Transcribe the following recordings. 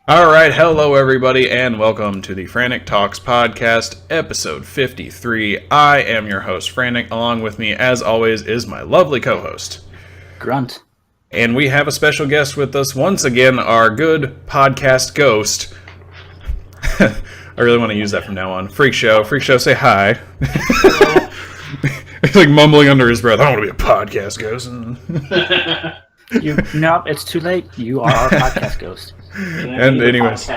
All right, hello everybody, and welcome to the Frantic Talks podcast, episode 53. I am your host, Frantic. Along with me, as always, is my lovely co-host, Grunt. And we have a special guest with us once again, our good podcast ghost. I really want to use that from now on. Freakshow. Freakshow, say hi. He's like mumbling under his breath. I want to be a podcast ghost. Nope, it's too late. You are our podcast ghost. And anyways,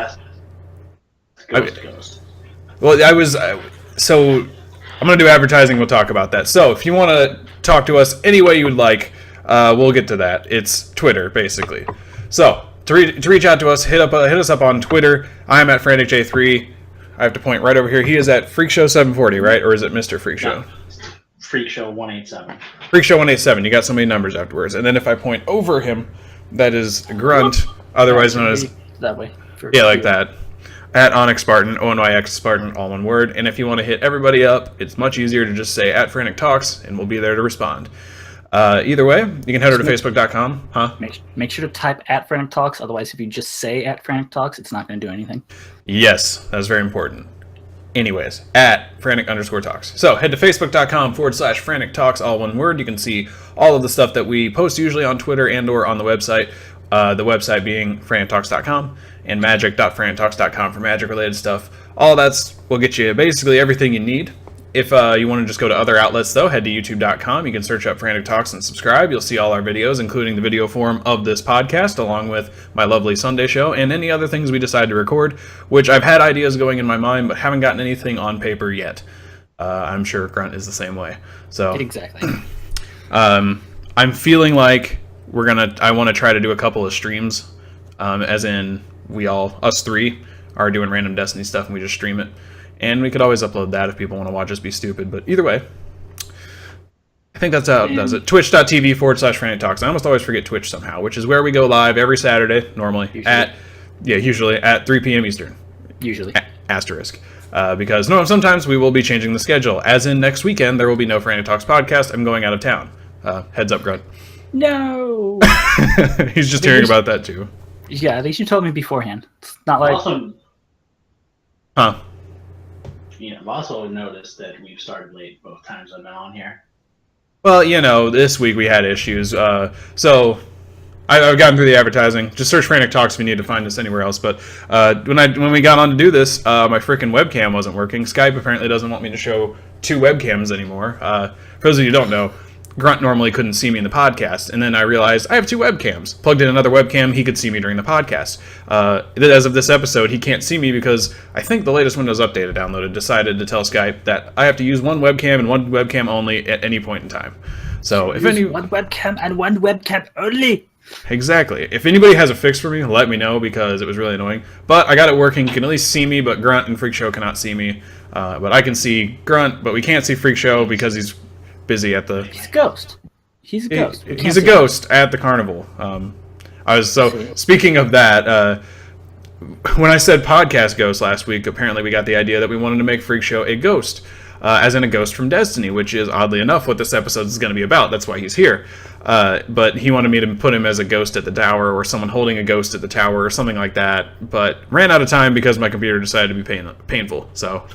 ghost. Well, so I'm gonna do advertising. We'll talk about that. So if you want to talk to us any way you would like, we'll get to that. It's Twitter, basically. So to reach out to us, hit us up on Twitter. I'm at FranticJ3. I have to point right over here. He is at Freakshow740, right? Or is it Mr. Freakshow? No. Freakshow187. Freakshow187. You got so many numbers afterwards. And then if I point over him, that is Grunt, otherwise known as... That way. Yeah, like that. At Onyx Spartan, ONYX Spartan, all one word. And if you want to hit everybody up, it's much easier to just say at Frantic Talks, and we'll be there to respond. Either way, you can head over to Facebook.com. Huh? Make sure to type at Frantic Talks, otherwise if you just say at Frantic Talks, it's not going to do anything. Yes, that's very important. Anyways, at Frantic_Talks. So head to Facebook.com/Frantic Talks, all one word. You can see all of the stuff that we post usually on Twitter and or on the website. The website being FranticTalks.com and magic.frantictalks.com for magic-related stuff. All will get you basically everything you need. If you want to just go to other outlets, though, head to YouTube.com. You can search up Frantic Talks and subscribe. You'll see all our videos, including the video form of this podcast, along with my lovely Sunday show, and any other things we decide to record, which I've had ideas going in my mind, but haven't gotten anything on paper yet. I'm sure Grunt is the same way. So exactly. I'm feeling like I want to try to do a couple of streams, as in us three, are doing random Destiny stuff, and we just stream it. And we could always upload that if people want to watch us be stupid. But either way, I think that's how it does it. Twitch.tv/Frantic Talks. I almost always forget Twitch somehow, which is where we go live every Saturday, normally, usually at 3 p.m. Eastern. Usually. Asterisk. Because sometimes we will be changing the schedule. As in next weekend, there will be no Frantic Talks podcast. I'm going out of town. Heads up, Grunt. No! He's just hearing about that, too. Yeah, at least you told me beforehand. It's not like... Also, huh? I've also noticed that we've started late both times I've been on here. Well, this week we had issues. So I've gotten through the advertising. Just search Frantic Talks if you need to find us anywhere else. But when we got on to do this, my freaking webcam wasn't working. Skype apparently doesn't want me to show two webcams anymore. For those of you who don't know, Grunt normally couldn't see me in the podcast, and then I realized I have two webcams. Plugged in another webcam, he could see me during the podcast. As of this episode, he can't see me because I think the latest Windows Update I downloaded decided to tell Skype that I have to use one webcam and one webcam only at any point in time. So one webcam and one webcam only. Exactly. If anybody has a fix for me, let me know because it was really annoying. But I got it working. You can at least see me, but Grunt and Freakshow cannot see me. But I can see Grunt, but we can't see Freakshow because he's busy at the... He's a ghost. He's a ghost. He's a ghost at the carnival. Speaking of that, when I said podcast ghost last week, apparently we got the idea that we wanted to make Freakshow a ghost, as in a ghost from Destiny, which is oddly enough what this episode is going to be about. That's why he's here. But he wanted me to put him as a ghost at the tower, or someone holding a ghost at the tower, or something like that. But ran out of time because my computer decided to be painful. So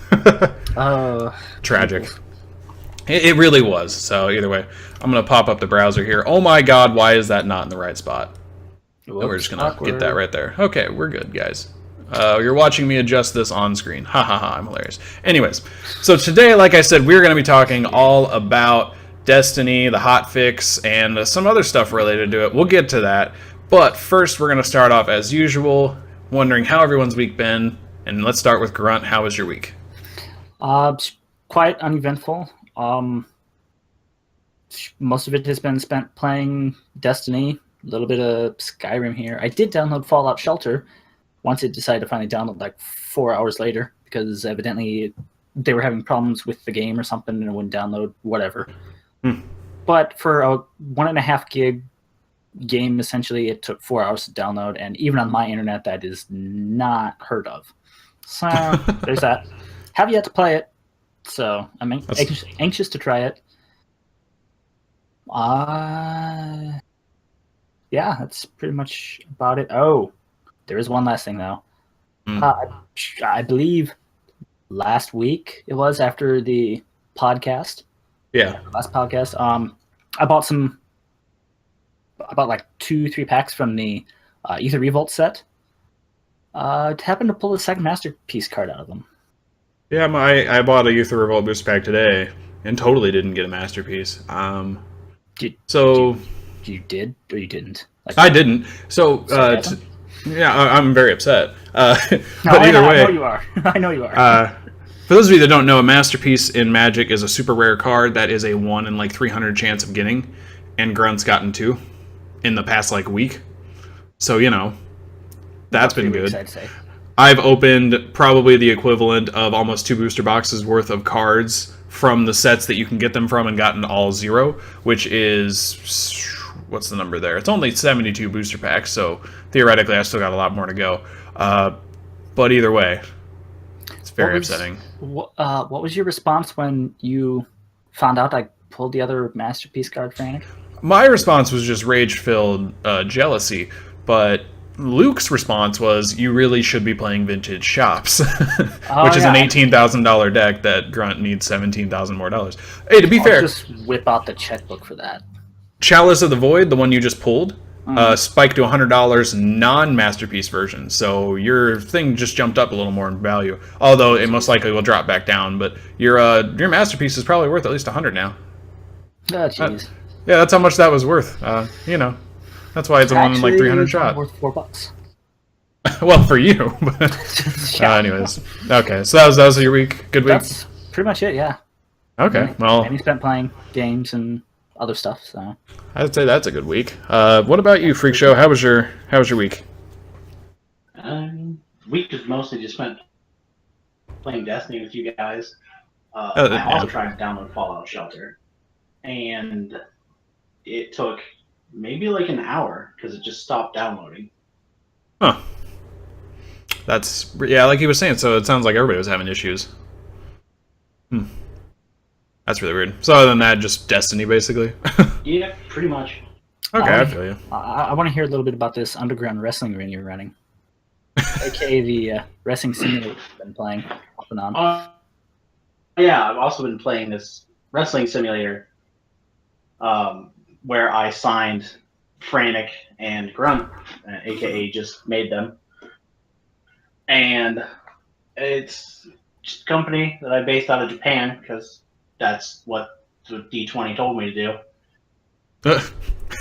tragic. It really was. So either way, I'm going to pop up the browser here. Oh my god, why is that not in the right spot? Whoops, we're just going to get that right there. Okay, we're good, guys. You're watching me adjust this on screen. Ha ha ha, I'm hilarious. Anyways, so today, like I said, we're going to be talking all about Destiny, the hotfix, and some other stuff related to it. We'll get to that. But first, we're going to start off as usual, wondering how everyone's week been. And let's start with Grunt. How was your week? Quite uneventful. Most of it has been spent playing Destiny, a little bit of Skyrim here. I did download Fallout Shelter once it decided to finally download like 4 hours later because evidently they were having problems with the game or something and it wouldn't download, whatever. But for a 1.5 gig game, essentially, it took 4 hours to download, and even on my internet, that is not heard of. So there's that. Have yet to play it. So I'm anxious to try it. Yeah, that's pretty much about it. Oh, there is one last thing though. I believe last week it was after the podcast. Yeah. Last podcast. I bought like 2-3 packs from the Ether Revolt set. Happened to pull the second Masterpiece card out of them. Yeah, I bought a Youth of Revolt booster pack today and totally didn't get a Masterpiece. You did or you didn't? Like, I didn't. So, I'm very upset. But either way, I know you are. I know you are. For those of you that don't know, a Masterpiece in Magic is a super rare card that is a 1 in like 300 chance of getting, and Grunt's gotten 2 in the past like week. So, that's been good. I'd say. I've opened probably the equivalent of almost 2 booster boxes worth of cards from the sets that you can get them from and gotten all 0, which is, what's the number there? It's only 72 booster packs, so theoretically I still got a lot more to go. But either way, it's very upsetting. What was your response when you found out I pulled the other Masterpiece card, Frantic? My response was just rage-filled jealousy, but Luke's response was, you really should be playing Vintage Shops, which is an $18,000 deck that Grunt needs $17,000 more dollars. Hey, to be fair, just whip out the checkbook for that. Chalice of the Void, the one you just pulled, spiked to $100 non-Masterpiece version, so your thing just jumped up a little more in value. Although it most likely will drop back down, but your Masterpiece is probably worth at least $100 now. Oh, jeez. Yeah, that's how much that was worth. That's why it's a 1 in like 300 shot. Worth $4. Well, for you. Anyways, okay. So that was your week. Good week. That's pretty much it. Yeah. Okay. Well, and he spent playing games and other stuff. So I'd say that's a good week. What about you, Freakshow? How was your week? Week was mostly just spent playing Destiny with you guys. I also tried to download Fallout Shelter, and it took maybe like an hour because it just stopped downloading. Huh. That's, like he was saying, so it sounds like everybody was having issues. That's really weird. So other than that, just Destiny, basically? Yeah, pretty much. Okay, I feel you. I want to hear a little bit about this underground wrestling ring you're running. AKA the wrestling simulator you've been playing off and on. Yeah, I've also been playing this wrestling simulator where I signed Frantic and Grunt, aka just made them. And it's just a company that I based out of Japan because that's what the D20 told me to do.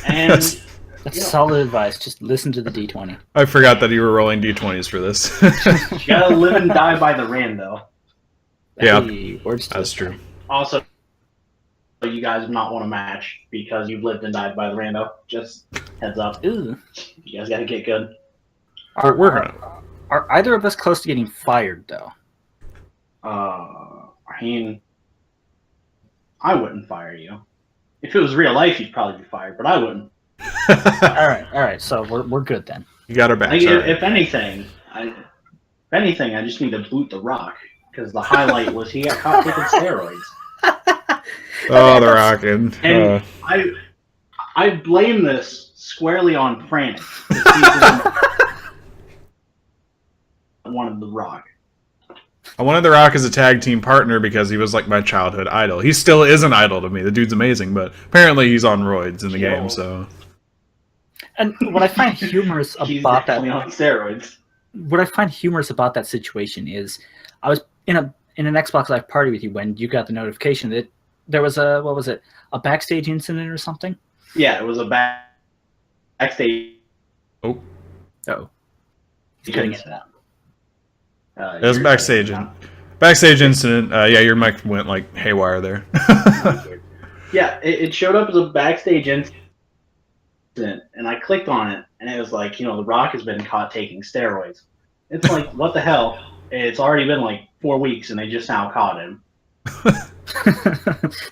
And that's solid advice. Just listen to the D20. I forgot that you were rolling D20s for this. You gotta live and die by the rando. Yeah, that's true. Also, you guys do not want to match because you've lived and died by the rando. Just heads up. Ooh. You guys gotta get good. Are either of us close to getting fired, though? I mean, I wouldn't fire you. If it was real life, you'd probably be fired, but I wouldn't. All right. So we're good then. You got our back. If anything, I just need to boot The Rock because the highlight was he got caught taking steroids. Oh, The Rock, and I blame this squarely on Frantic. I wanted The Rock. I wanted The Rock as a tag team partner because he was like my childhood idol. He still is an idol to me. The dude's amazing, but apparently he's on roids in the game. So, and what I find humorous about that, on steroids. What I find humorous about that situation is, I was in an Xbox Live party with you when you got the notification that there was a backstage incident or something. Yeah, it was a backstage. Oh. He's cutting it out. It was backstage incident. Yeah, your mic went like haywire there. Yeah, it showed up as a backstage incident, and I clicked on it, and it was like, The Rock has been caught taking steroids. It's like, what the hell? It's already been like 4 weeks, and they just now caught him.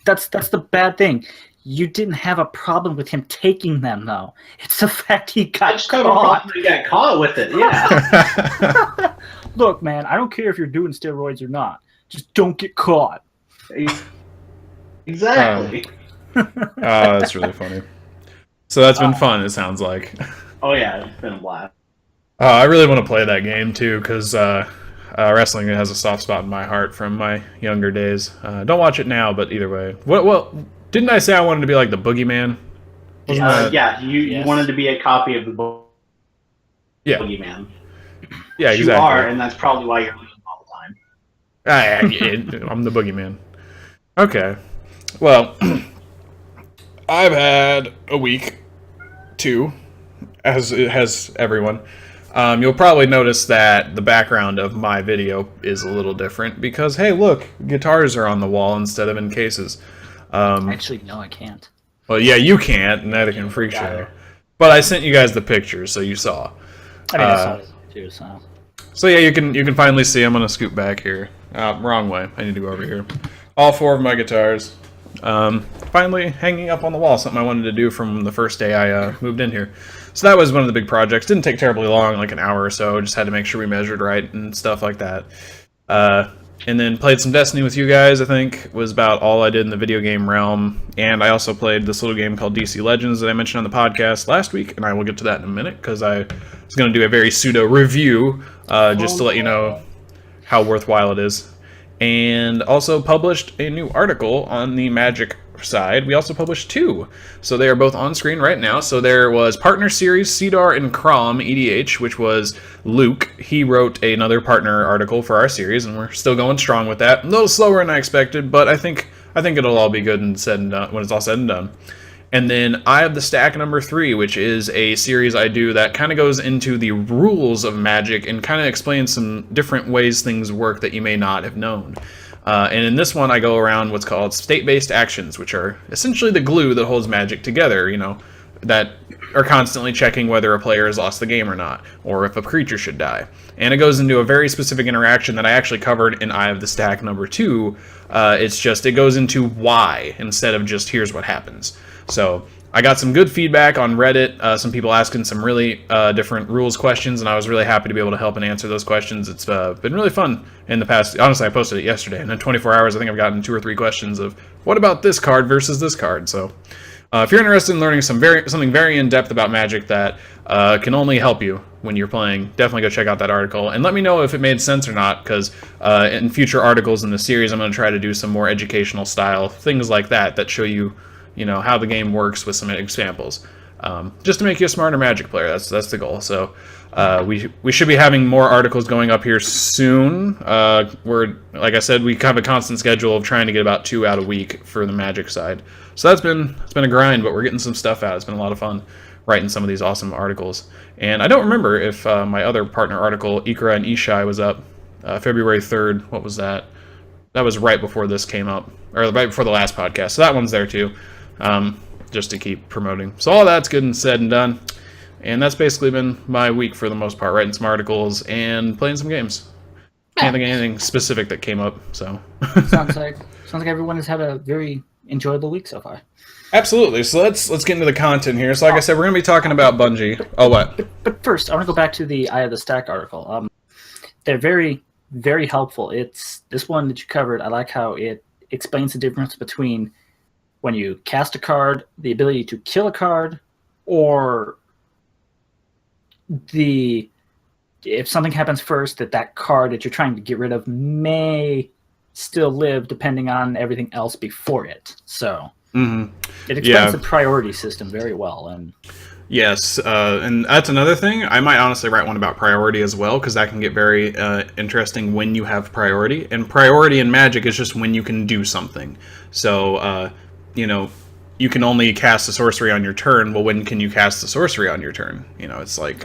That's the bad thing. You didn't have a problem with him taking them, though. It's the fact he got caught. He got caught with it, yeah. Look, man, I don't care if you're doing steroids or not. Just don't get caught. Exactly. That's really funny. So that's been fun, it sounds like. Oh, yeah, it's been a blast. I really want to play that game too because wrestling has a soft spot in my heart from my younger days. Don't watch it now, but either way. Well, didn't I say I wanted to be like the boogeyman? Wasn't that- Yeah, you Yes. wanted to be a copy of the Yeah, Boogeyman. yeah, You exactly. are, and that's probably why you're losing all the time. I'm the boogeyman. Okay. Well, I've had a week, too, as it has everyone. You'll probably notice that the background of my video is a little different because, hey, look, guitars are on the wall instead of in cases. Actually, no, I can't. Well, yeah, you can't, and neither can Freakshow. But I sent you guys the pictures, so you saw. I mean, I saw it too, so. So yeah, you can finally see. I'm gonna scoot back here. Wrong way. I need to go over here. All 4 of my guitars. Finally hanging up on the wall. Something I wanted to do from the first day I moved in here. So that was one of the big projects. Didn't take terribly long, like an hour or so. Just had to make sure we measured right and stuff like that. And then played some Destiny with you guys, I think, was about all I did in the video game realm. And I also played this little game called DC Legends that I mentioned on the podcast last week, and I will get to that in a minute, because I was going to do a very pseudo review, just to let you know how worthwhile it is. And also published a new article on the Magic side. We also published 2. So they are both on screen right now. So there was Partner Series, Cedar and Crom, EDH, which was Luke. He wrote another partner article for our series, and we're still going strong with that. A little slower than I expected, but I think it'll all be good and said and done when it's all said and done. And then Eye of the Stack number 3, which is a series I do that kind of goes into the rules of Magic and kind of explains some different ways things work that you may not have known. And in this one, I go around what's called state-based actions, which are essentially the glue that holds Magic together, you know, that are constantly checking whether a player has lost the game or not, or if a creature should die. And it goes into a very specific interaction that I actually covered in Eye of the Stack number 2. It goes into why instead of just here's what happens. So I got some good feedback on Reddit, some people asking some really different rules questions, and I was really happy to be able to help and answer those questions. It's been really fun in the past. Honestly, I posted it yesterday, and in 24 hours, I think I've gotten 2 or 3 questions of, what about this card versus this card? So if you're interested in learning something very in-depth about Magic that can only help you when you're playing, definitely go check out that article. And let me know if it made sense or not, because in future articles in the series, I'm going to try to do some more educational style, things like that show you, how the game works with some examples. Just to make you a smarter Magic player. That's the goal. So we should be having more articles going up here soon. We're, like I said, we have a constant schedule of trying to get about 2 out a week for the Magic side. So it's been a grind, but we're getting some stuff out. It's been a lot of fun writing some of these awesome articles. And I don't remember if my other partner article, Ikra and Ishai, was up February 3rd. What was that? That was right before this came up, or right before the last podcast. So that one's there too. Just to keep promoting. So all that's good and said and done. And that's basically been my week for the most part, writing some articles and playing some games. Can't think of anything specific that came up, so. sounds like everyone has had a very enjoyable week so far. Absolutely. So let's get into the content here. So like I said, we're going to be talking about Bungie. Oh, what? But first, I want to go back to the Eye of the Stack article. They're very, very helpful. It's this one that you covered. I like how it explains the difference between when you cast a card, the ability to kill a card, or if something happens first, that card that you're trying to get rid of may still live depending on everything else before it. So it explains the priority system very well. And yes, and that's another thing. I might honestly write one about priority as well, because that can get very interesting when you have priority. And priority in Magic is just when you can do something. So, you can only cast a sorcery on your turn. Well, when can you cast the sorcery on your turn? It's like...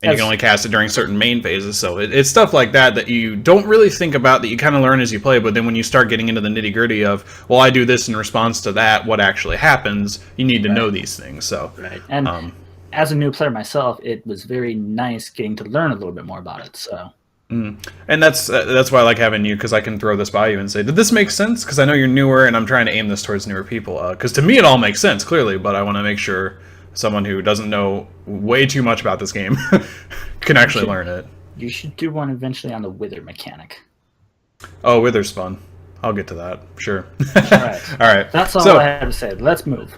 And you can only cast it during certain main phases. So it's stuff like that you don't really think about, that you kind of learn as you play. But then when you start getting into the nitty-gritty of, well, I do this in response to that, what actually happens, you need to know these things. So And as a new player myself, it was very nice getting to learn a little bit more about it. So. And that's why I like having you, because I can throw this by you and say, did this make sense? Because I know you're newer, and I'm trying to aim this towards newer people. Because to me, it all makes sense, clearly. But I want to make sure someone who doesn't know way too much about this game can actually learn it. You should do one eventually on the Wither mechanic. Oh, Wither's fun. I'll get to that. Sure. All right. All right. That's all I have to say. Let's move.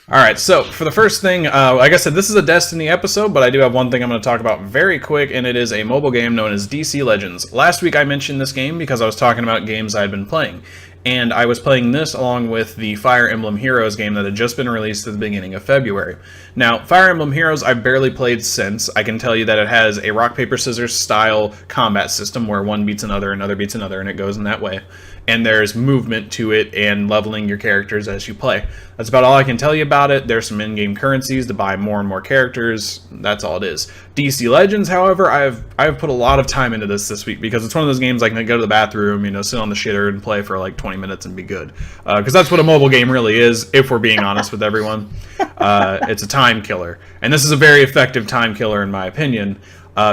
All right, so for the first thing, like I said, this is a Destiny episode, but I do have one thing I'm going to talk about very quick, and it is a mobile game known as DC Legends. Last week I mentioned this game because I was talking about games I had been playing, and I was playing this along with the Fire Emblem Heroes game that had just been released at the beginning of February. Now, Fire Emblem Heroes I've barely played since. I can tell you that it has a rock, paper, scissors style combat system where one beats another beats another, and it goes in that way. And there's movement to it and leveling your characters as you play. That's about all I can tell you about it. There's some in-game currencies to buy more and more characters. That's all it is. DC Legends, however, I've put a lot of time into this week because it's one of those games I can go to the bathroom, sit on the shitter and play for like 20 minutes and be good. Because that's what a mobile game really is, if we're being honest with everyone. It's a time killer. And this is a very effective time killer in my opinion.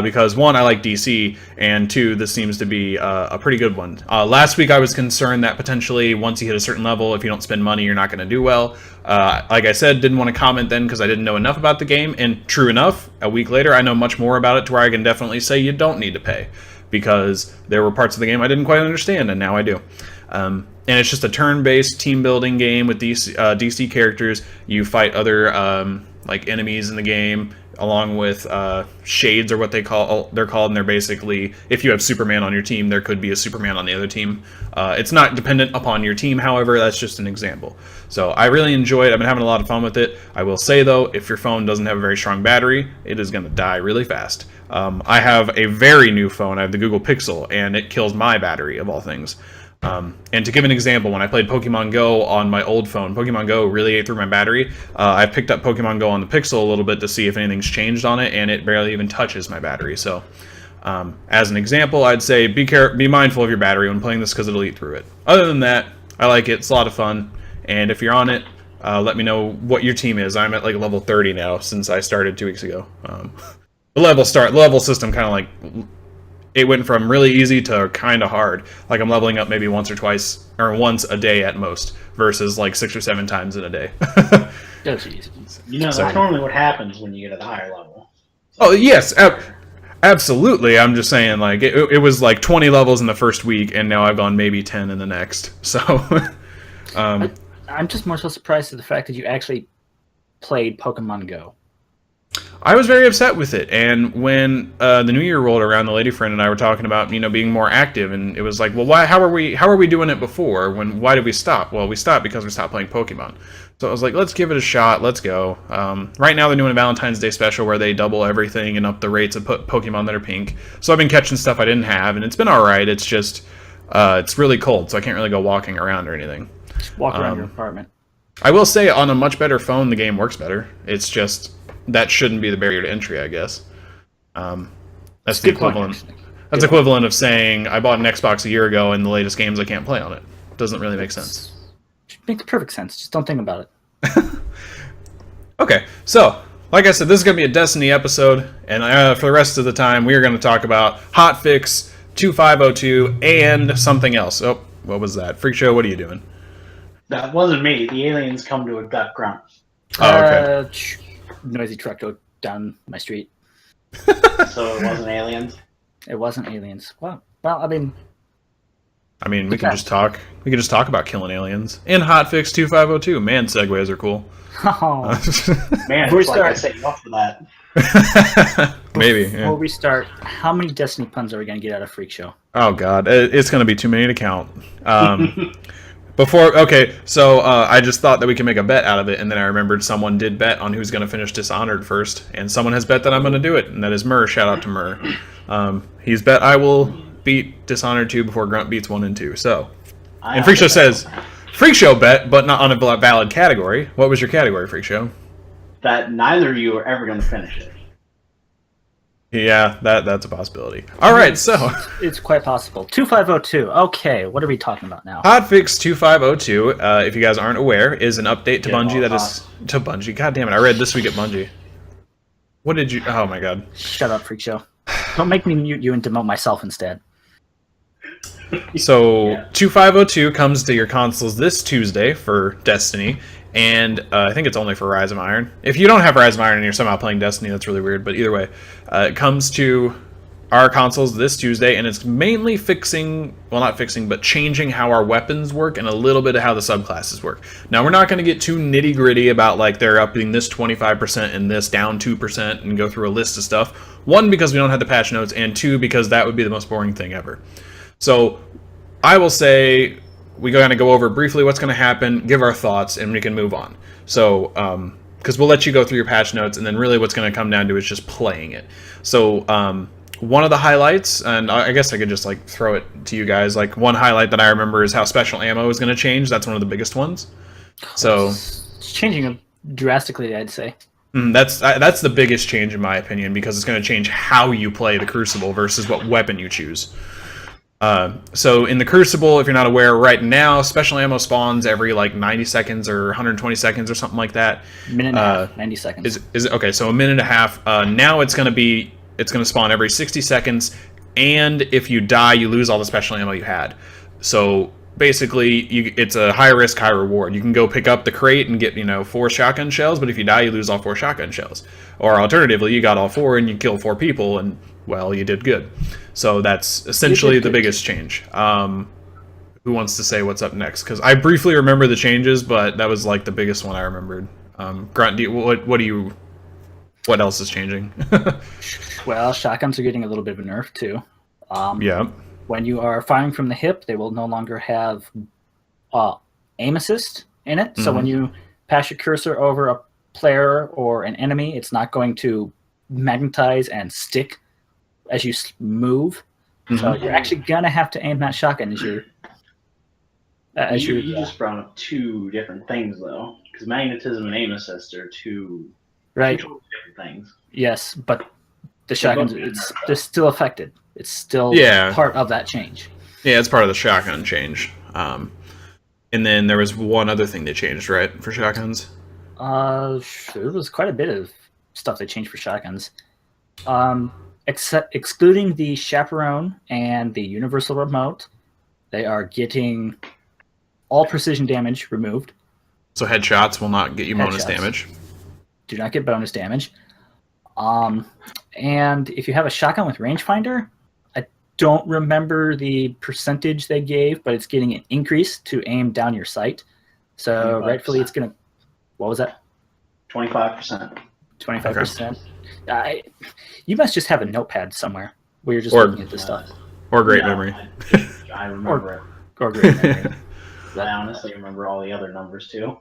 Because one, I like DC, and two, this seems to be a pretty good one. Last week I was concerned that potentially once you hit a certain level, if you don't spend money, you're not going to do well. Like I said, didn't want to comment then because I didn't know enough about the game, and true enough, a week later I know much more about it to where I can definitely say you don't need to pay, because there were parts of the game I didn't quite understand, and now I do. And it's just a turn-based team-building game with DC characters. You fight other like enemies in the game, along with shades, or what they're called, and they're basically, if you have Superman on your team, there could be a Superman on the other team. It's not dependent upon your team, however, that's just an example. So I really enjoy it. I've been having a lot of fun with it. I will say, though, if your phone doesn't have a very strong battery, it is going to die really fast. I have a very new phone. I have the Google Pixel, and it kills my battery, of all things. And to give an example, when I played Pokemon Go on my old phone, Pokemon Go really ate through my battery. I picked up Pokemon Go on the Pixel a little bit to see if anything's changed on it, and it barely even touches my battery. So, as an example, I'd say be mindful of your battery when playing this because it'll eat through it. Other than that, I like it. It's a lot of fun. And if you're on it, let me know what your team is. I'm at like level 30 now since I started 2 weeks ago. The level system kind of like... It went from really easy to kind of hard. Like I'm leveling up maybe once a day at most, versus like 6 or 7 times in a day. Oh, jeez. That's normally what happens when you get at the higher level. Oh, yes, absolutely. I'm just saying, like, it was like 20 levels in the first week, and now I've gone maybe 10 in the next. So, I'm just more so surprised at the fact that you actually played Pokemon Go. I was very upset with it, and when the new year rolled around, the lady friend and I were talking about being more active, and it was like, well, how are we doing it before? Why did we stop? Well, we stopped because we stopped playing Pokemon. So I was like, let's give it a shot. Let's go. Right now they're doing a Valentine's Day special where they double everything and up the rates of Pokemon that are pink. So I've been catching stuff I didn't have, and it's been all right. It's just it's really cold, so I can't really go walking around or anything. Just walk around your apartment. I will say, on a much better phone, the game works better. It's just... that shouldn't be the barrier to entry, I guess. That's the equivalent. That's equivalent of saying I bought an Xbox a year ago and the latest games I can't play on it. Doesn't really make sense. It makes perfect sense. Just don't think about it. Okay, so like I said, this is going to be a Destiny episode, and for the rest of the time, we are going to talk about Hotfix 2502 and something else. Oh, what was that? Freakshow, what are you doing? That wasn't me. The aliens come to abduct Grunt. Oh, okay. Noisy truck go down my street. So it wasn't aliens? It wasn't aliens. Well, I mean, we can just talk. We can just talk about killing aliens in Hotfix 2502. Man, segues are cool. Oh. Man, it's like I set you up for that. Maybe. Before we start, how many Destiny puns are we going to get out of Freakshow? Oh, God. It's going to be too many to count. So I just thought that we could make a bet out of it, and then I remembered someone did bet on who's going to finish Dishonored first, and someone has bet that I'm going to do it, and that is Murr. Shout out to Murr. He's bet I will beat Dishonored 2 before Grunt beats 1 and 2. So, and Freakshow says, Freakshow bet, but not on a valid category. What was your category, Freakshow? That neither of you are ever going to finish it. Yeah, that's a possibility. All right, so it's quite possible. 2502. Okay, what are we talking about now? Hotfix 2502, if you guys aren't aware, is an update to Bungie that is to Bungie. God damn it! I read This Week at Bungie. What did you? Oh my God! Shut up, Freakshow. Don't make me mute you and demote myself instead. So 2502 comes to your consoles this Tuesday for Destiny. And I think it's only for Rise of Iron. If you don't have Rise of Iron and you're somehow playing Destiny, that's really weird. But either way, it comes to our consoles this Tuesday, and it's mainly fixing, well, not fixing, but changing how our weapons work and a little bit of how the subclasses work. Now, we're not going to get too nitty gritty about like they're upping this 25% and this down 2% and go through a list of stuff. One, because we don't have the patch notes, and two, because that would be the most boring thing ever. So I will say we kind of go over briefly what's going to happen, give our thoughts, and we can move on. So, because we'll let you go through your patch notes, and then really what's going to come down to is just playing it. So, one of the highlights, and I guess I could just like throw it to you guys. Like one highlight that I remember is how special ammo is going to change. That's one of the biggest ones. So it's changing drastically, I'd say. That's the biggest change in my opinion, because it's going to change how you play the Crucible versus what weapon you choose. So in the Crucible, if you're not aware, right now special ammo spawns every like 90 seconds or 120 seconds or something like that. Minute and a half, 90 seconds. Is it okay? So a minute and a half. Now it's going to spawn every 60 seconds, and if you die, you lose all the special ammo you had. So basically, it's a high risk, high reward. You can go pick up the crate and get 4 shotgun shells, but if you die, you lose all 4 shotgun shells. Or alternatively, you got all 4 and you kill 4 people, and well, you did good. So that's essentially the biggest change. Who wants to say what's up next? Because I briefly remember the changes, but that was like the biggest one I remembered. Grunt, what else is changing? Well, shotguns are getting a little bit of a nerf too. Yeah. When you are firing from the hip, they will no longer have aim assist in it. So when you pass your cursor over a player or an enemy, it's not going to magnetize and stick as you move. So you're actually gonna have to aim that shotgun as you're. You just brought up 2 different things though, because magnetism and aim assist are 2 right different things. Yes, but the shotguns, they're still affected. It's still part of that change. Yeah, it's part of the shotgun change. And then there was one other thing they changed, right, for shotguns? There was quite a bit of stuff they changed for shotguns. Excluding the chaperone and the universal remote, they are getting all precision damage removed. So headshots will not get you bonus damage. Do not get bonus damage. And if you have a shotgun with rangefinder, I don't remember the percentage they gave, but it's getting an increase to aim down your sight. So 25%. Rightfully, it's gonna. What was that? 25%. 25%. You must just have a notepad somewhere where you're just looking at this stuff. Or great memory. I remember it. Or great memory. I honestly remember all the other numbers too.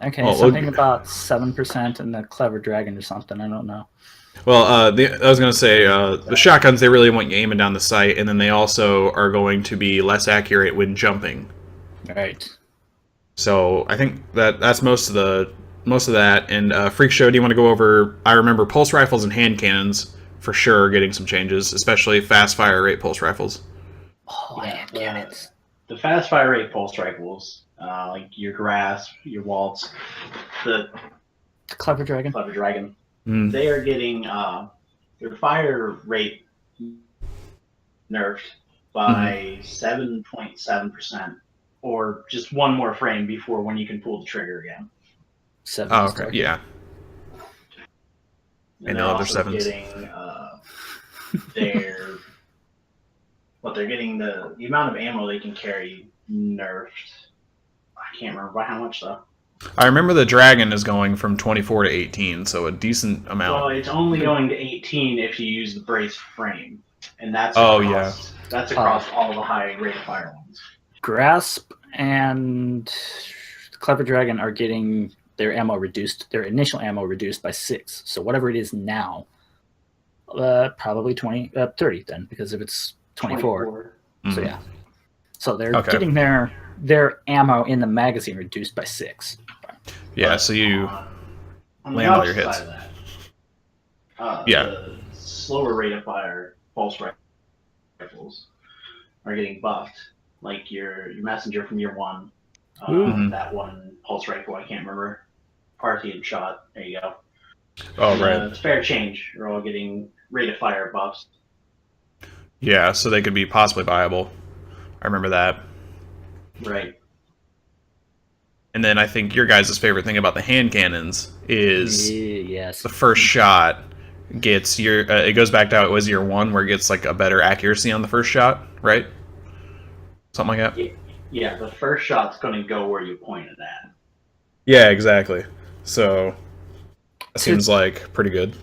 Okay, something about 7% and the Clever Dragon or something. I don't know. Well, I was going to say, the shotguns, they really want you aiming down the sight, and then they also are going to be less accurate when jumping. Right. So I think that's most of that. And Freakshow, do you want to go over? I remember pulse rifles and hand cannons for sure getting some changes, especially fast fire rate pulse rifles. Oh, hand cannons. The fast fire rate pulse rifles, like your Grasp, your Waltz, the Clever Dragon. They are getting their fire rate nerfed by 7.7%, or just one more frame before when you can pull the trigger again. 7. Oh, okay, yeah. And they're also getting they're getting the amount of ammo they can carry nerfed. I can't remember by how much though. I remember the Dragon is going from 24 to 18, so a decent amount. Well, it's only going to 18 if you use the brace frame, and that's that's across all the high rate of fire ones. Grasp and Clever Dragon are getting their ammo reduced, their initial ammo reduced by 6. So whatever it is now, probably 30 then, because if it's 24. So yeah. So they're getting their ammo in the magazine reduced by 6. Yeah, so you land all your hits. The slower rate of fire pulse rifles are getting buffed. Like your messenger from year 1. That one pulse rifle, I can't remember. Party and shot. There you go. Oh, right. Spare change are all getting rate of fire buffs. Yeah, so they could be possibly viable. I remember that. Right. And then I think your guys' favorite thing about the hand cannons is yes, the first shot gets it goes back to how it was year 1, where it gets like a better accuracy on the first shot, right? Something like that. Yeah, the first shot's going to go where you point it at. Yeah, exactly. So that seems like pretty good.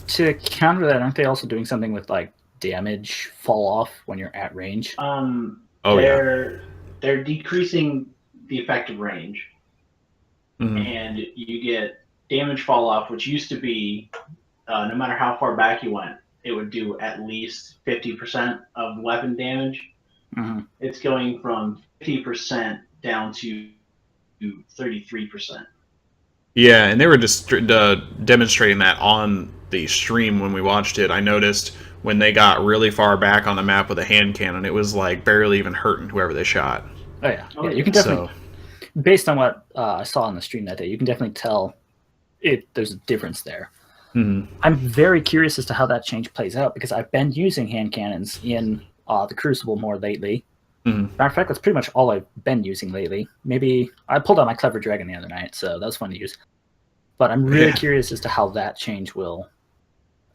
To counter that, aren't they also doing something with like damage fall off when you're at range? They're decreasing the effective range, and you get damage fall off, which used to be no matter how far back you went, it would do at least 50% of weapon damage. It's going from 50% down to 33%. Yeah, and they were just demonstrating that on the stream when we watched it. I noticed when they got really far back on the map with a hand cannon, it was like barely even hurting whoever they shot. Oh yeah, you can definitely, based on what I saw on the stream that day, you can definitely tell there's a difference there. I'm very curious as to how that change plays out, because I've been using hand cannons in the Crucible more lately. Matter of fact, that's pretty much all I've been using lately. Maybe I pulled out my Clever Dragon the other night, so that was fun to use. But I'm really curious as to how that change will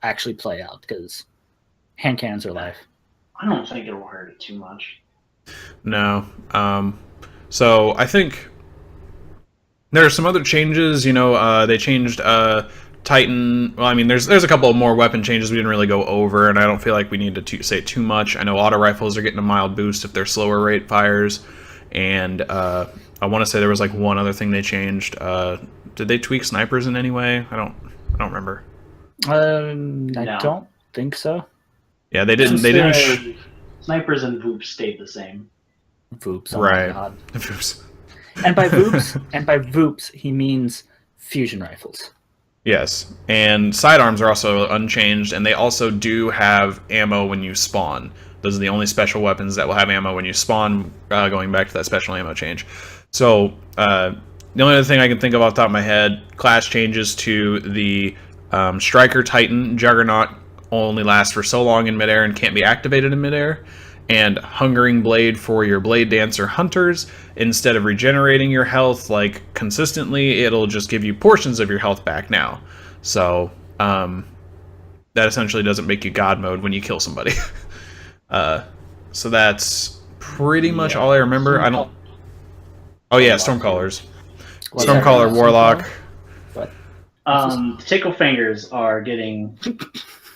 actually play out, because hand cannons are life. I don't think it'll hurt it too much. No. So I think there are some other changes. They changed Titan. Well, I mean, there's a couple of more weapon changes we didn't really go over, and I don't feel like we need to say too much. I know auto rifles are getting a mild boost if they're slower rate fires, and I want to say there was like one other thing they changed. Did they tweak snipers in any way? I don't remember. I don't think so. Yeah, they didn't. They didn't. Snipers and Voops stayed the same. Voops, oh right? My God. Voops. And by Voops, he means fusion rifles. Yes, and sidearms are also unchanged, and they also do have ammo when you spawn. Those are the only special weapons that will have ammo when you spawn, going back to that special ammo change. So, the only other thing I can think of off the top of my head, class changes to the Striker Titan. Juggernaut only lasts for so long in midair and can't be activated in midair. And Hungering Blade for your Blade Dancer Hunters. Instead of regenerating your health like consistently, it'll just give you portions of your health back now. So that essentially doesn't make you God mode when you kill somebody. So that's pretty much all I remember. I don't. Oh yeah, Stormcallers. Stormcaller Warlock. Tickle Fingers are getting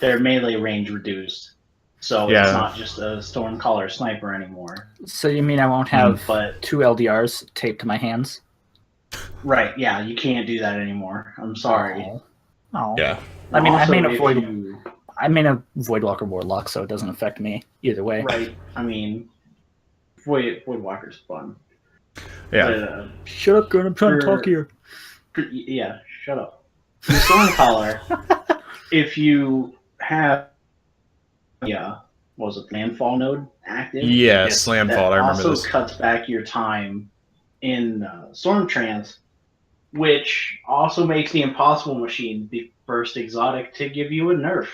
their melee range reduced. So it's not just a Stormcaller sniper anymore. So you mean I won't have 2 LDRs taped to my hands? Right, yeah, you can't do that anymore. I'm sorry. Oh. Yeah. I mean, I mean a Voidwalker Warlock, so it doesn't affect me either way. Right. I mean, Voidwalker's fun. Yeah. But, shut up, Grunt. I'm trying to talk here. Yeah, shut up. The Stormcaller, if you have was it Landfall node active? Yes, Landfall. I remember this. Also cuts back your time in Storm Trance, which also makes the Impossible Machine the first exotic to give you a nerf.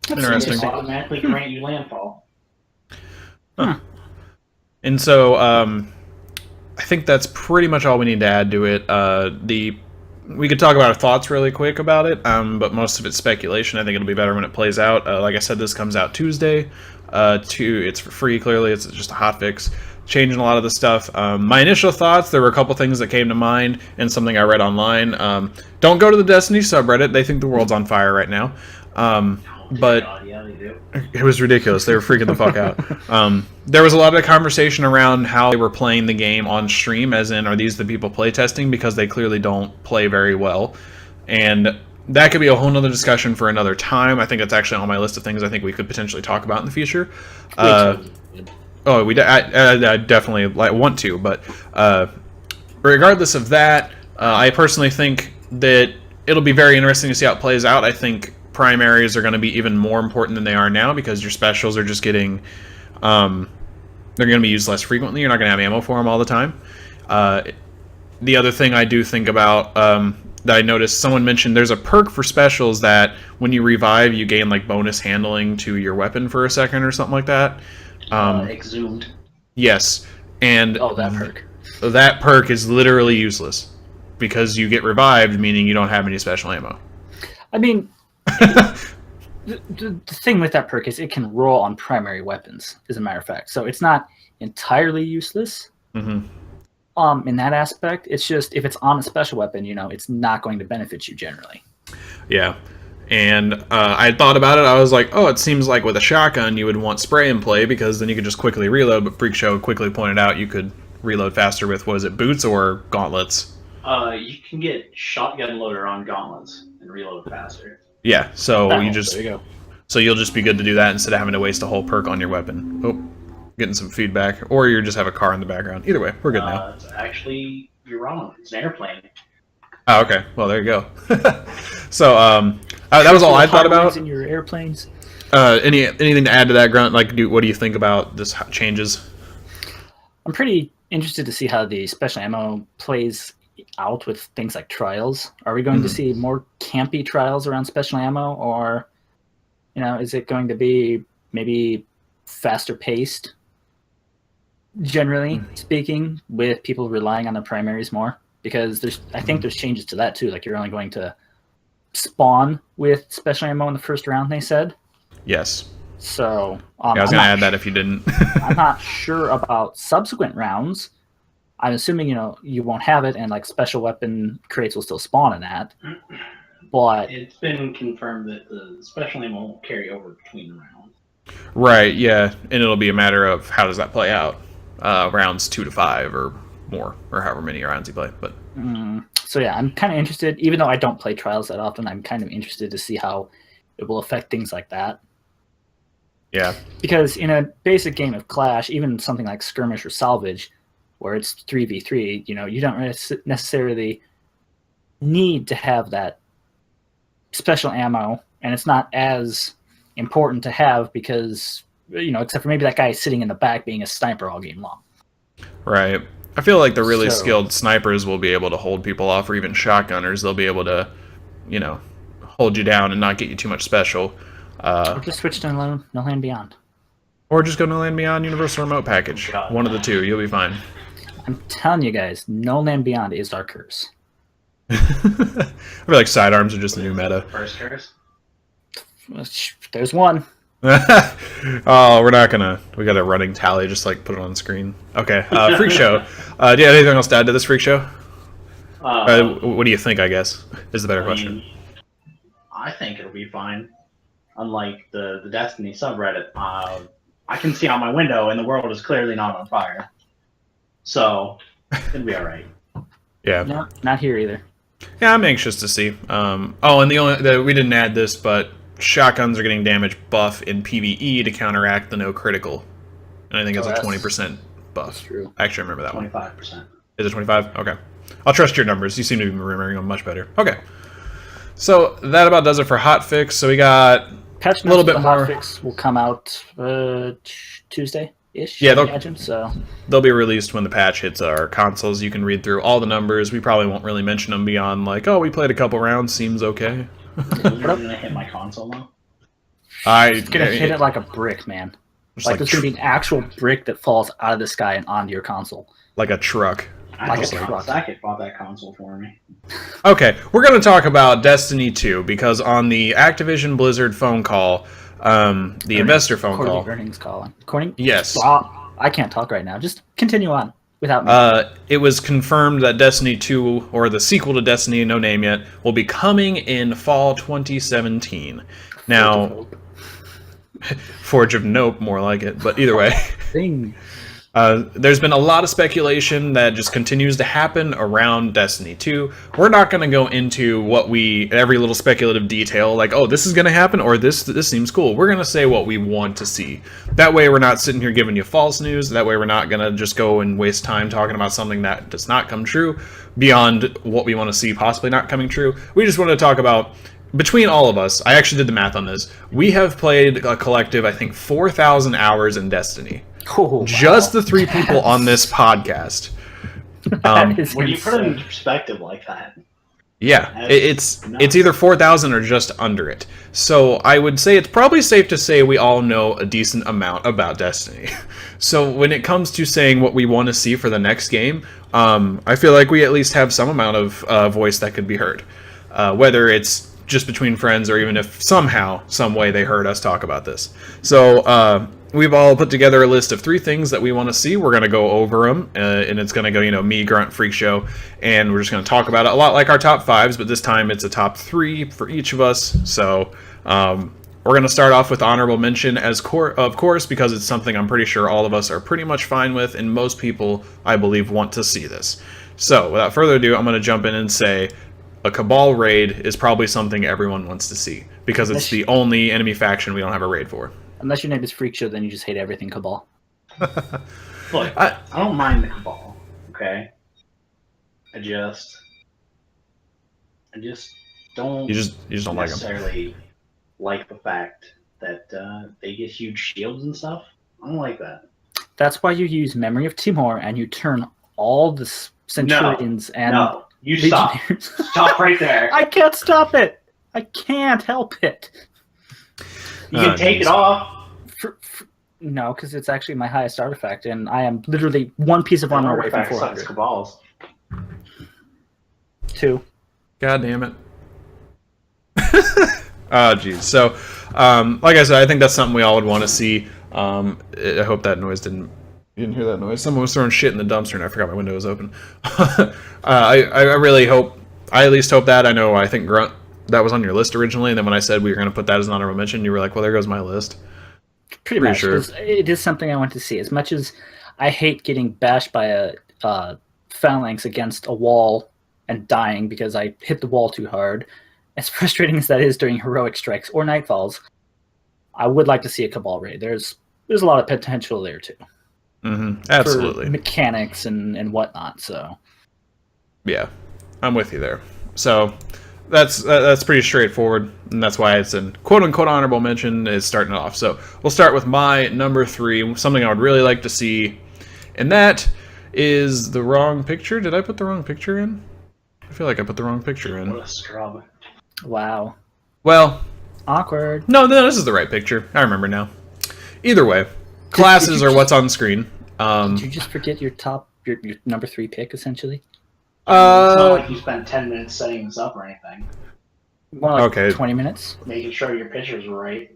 Interesting. They automatically grant you Landfall. And so I think that's pretty much all we need to add to it. We could talk about our thoughts really quick about it, but most of it's speculation. I think it'll be better when it plays out. Like I said, this comes out Tuesday. It's for free, clearly. It's just a hotfix. Changing a lot of the stuff. My initial thoughts, there were a couple things that came to mind and something I read online. Don't go to the Destiny subreddit. They think the world's on fire right now. But God, yeah, they do. It was ridiculous. They were freaking the fuck out. There was a lot of conversation around how they were playing the game on stream, as in, are these the people playtesting? Because they clearly don't play very well. And that could be a whole nother discussion for another time. I think that's actually on my list of things I think we could potentially talk about in the future. I definitely want to, but regardless of that, I personally think that it'll be very interesting to see how it plays out. I think primaries are going to be even more important than they are now, because your specials are just getting they're going to be used less frequently. You're not going to have ammo for them all the time. The other thing I do think about that I noticed, someone mentioned there's a perk for specials that when you revive you gain like bonus handling to your weapon for a second or something like that. Exhumed. Yes, and that perk. That perk is literally useless. because you get revived, meaning you don't have any special ammo. I mean, the thing with that perk is it can roll on primary weapons, as a matter of fact. So it's not entirely useless. Mm-hmm. In that aspect, it's just if it's on a special weapon, it's not going to benefit you generally. Yeah. And I had thought about it. I was like, oh, it seems like with a shotgun you would want spray and play because then you could just quickly reload. But Freakshow quickly pointed out you could reload faster with, was it boots or gauntlets? You can get shotgun loader on gauntlets and reload faster. Yeah, so There you go. So you'll just be good to do that instead of having to waste a whole perk on your weapon. Oh, getting some feedback. Or you just have a car in the background. Either way, we're good now. Actually, you're wrong. It's an airplane. Oh, okay. Well, there you go. So, that was all I thought about. In your airplanes. Anything to add to that, Grunt? Like, what do you think about this changes? I'm pretty interested to see how the special ammo plays out with things like trials. Are we going to see more campy trials around special ammo, or is it going to be maybe faster paced, generally speaking, with people relying on the primaries more? Because I think there's changes to that too. Like you're only going to spawn with special ammo in the first round, they said. Yes. So I was going to add that if you didn't. I'm not sure about subsequent rounds. I'm assuming you won't have it, and like special weapon crates will still spawn in that. But it's been confirmed that the special ammo won't carry over between the rounds. Right. Yeah, and it'll be a matter of how does that play out, rounds 2 to 5 or more, or however many rounds you play. But so yeah, I'm kind of interested. Even though I don't play trials that often, I'm kind of interested to see how it will affect things like that. Yeah. Because in a basic game of Clash, even something like Skirmish or Salvage, where it's 3v3, you don't necessarily need to have that special ammo, and it's not as important to have because, except for maybe that guy sitting in the back being a sniper all game long. Right. I feel like the really skilled snipers will be able to hold people off, or even shotgunners. They'll be able to, hold you down and not get you too much special. Or just switch to No Land Beyond. Or just go No Land Beyond Universal Remote Package. One of the two. You'll be fine. I'm telling you guys, No Land Beyond is our curse. I feel like sidearms are just the new meta. First curse? There's one. Oh, we're not gonna. We got a running tally. Just like put it on the screen. Okay. Freakshow. Do you have anything else to add to this Freakshow? What do you think? I guess is the better question. I think it'll be fine. Unlike the Destiny subreddit, I can see out my window and the world is clearly not on fire. So it'll be all right. Yeah. No, not here either. Yeah, I'm anxious to see. And we didn't add this, but shotguns are getting damage buff in PvE to counteract the no critical, and I think it's a 20% buff. That's true. Actually, I remember that 25%. Is it 25? Okay. I'll trust your numbers. You seem to be remembering them much better. Okay. So that about does it for Hotfix. So we got patch a little bit more. Hotfix will come out Tuesday-ish. Yeah, they'll be released when the patch hits our consoles. You can read through all the numbers. We probably won't really mention them beyond like, oh, we played a couple rounds. Seems okay. You're gonna hit my console now? It's gonna hit it like a brick, man. Like there's gonna be an actual brick that falls out of the sky and onto your console. Like a truck. Sackett bought that console for me. Okay, we're going to talk about Destiny 2 because on the Activision Blizzard phone call, the investor phone call. Earnings call. Yes. Well, I can't talk right now. Just continue on without me. It was confirmed that Destiny 2, or the sequel to Destiny, no name yet, will be coming in fall 2017. Now, Forge of Nope, more like it, but either way. There's been a lot of speculation that just continues to happen around Destiny 2. We're not going to go into every little speculative detail, like, oh, this is going to happen, or this seems cool. We're going to say what we want to see. That way we're not sitting here giving you false news. That way we're not going to just go and waste time talking about something that does not come true beyond what we want to see possibly not coming true. We just want to talk about, between all of us, I actually did the math on this, we have played a collective, I think, 4,000 hours in Destiny. Oh, wow. Just the three people on this podcast. When you put it in perspective like that. Yeah, it's either 4,000 or just under it. So I would say it's probably safe to say we all know a decent amount about Destiny. So when it comes to saying what we want to see for the next game, I feel like we at least have some amount of voice that could be heard. Whether it's just between friends or even if somehow, some way they heard us talk about this. So we've all put together a list of 3 things that we want to see. We're going to go over them, and it's going to go, me, Grunt, Freakshow, and we're just going to talk about it a lot like our top 5s, but this time it's a top 3 for each of us. So we're going to start off with honorable mention, of course, because it's something I'm pretty sure all of us are pretty much fine with, and most people, I believe, want to see this. So without further ado, I'm going to jump in and say a Cabal raid is probably something everyone wants to see, because it's the only enemy faction we don't have a raid for. Unless your name is Freakshow, then you just hate everything Cabal. Look, I don't mind the Cabal, okay? I just don't. You just don't like them. Necessarily like the fact that they get huge shields and stuff. I don't like that. That's why you use Memory of Timor and you turn all the Centurions No, you stop. Stop right there. I can't stop it. I can't help it. You can take it off. No, because it's actually my highest artifact, and I am literally 1 piece of armor away from 400. Cabals. 2. God damn it. Oh, geez. So, like I said, I think that's something we all would want to see. I hope that noise didn't... You didn't hear that noise? Someone was throwing shit in the dumpster, and I forgot my window was open. I really hope... I at least hope that. I think Grunt, that was on your list originally, and then when I said we were going to put that as an honorable mention, you were like, well, there goes my list. Pretty much. Sure. It is something I want to see. As much as I hate getting bashed by a phalanx against a wall and dying because I hit the wall too hard, as frustrating as that is during heroic strikes or nightfalls, I would like to see a Cabal raid. There's a lot of potential there too. Mm-hmm. Absolutely. For mechanics and whatnot. So. Yeah, I'm with you there. So that's pretty straightforward, and that's why it's an quote-unquote honorable mention is starting it off. So we'll start with my number 3, something I would really like to see, and that is the wrong picture. Did I put the wrong picture in? I feel like I put the wrong picture in. What a scrub. Wow. Well. Awkward. No, this is the right picture. I remember now. Either way, classes are what's on screen. Did you just forget your number 3 pick, essentially? It's not like you spent 10 minutes setting this up or anything. More like 20 minutes. Making sure your pictures were right.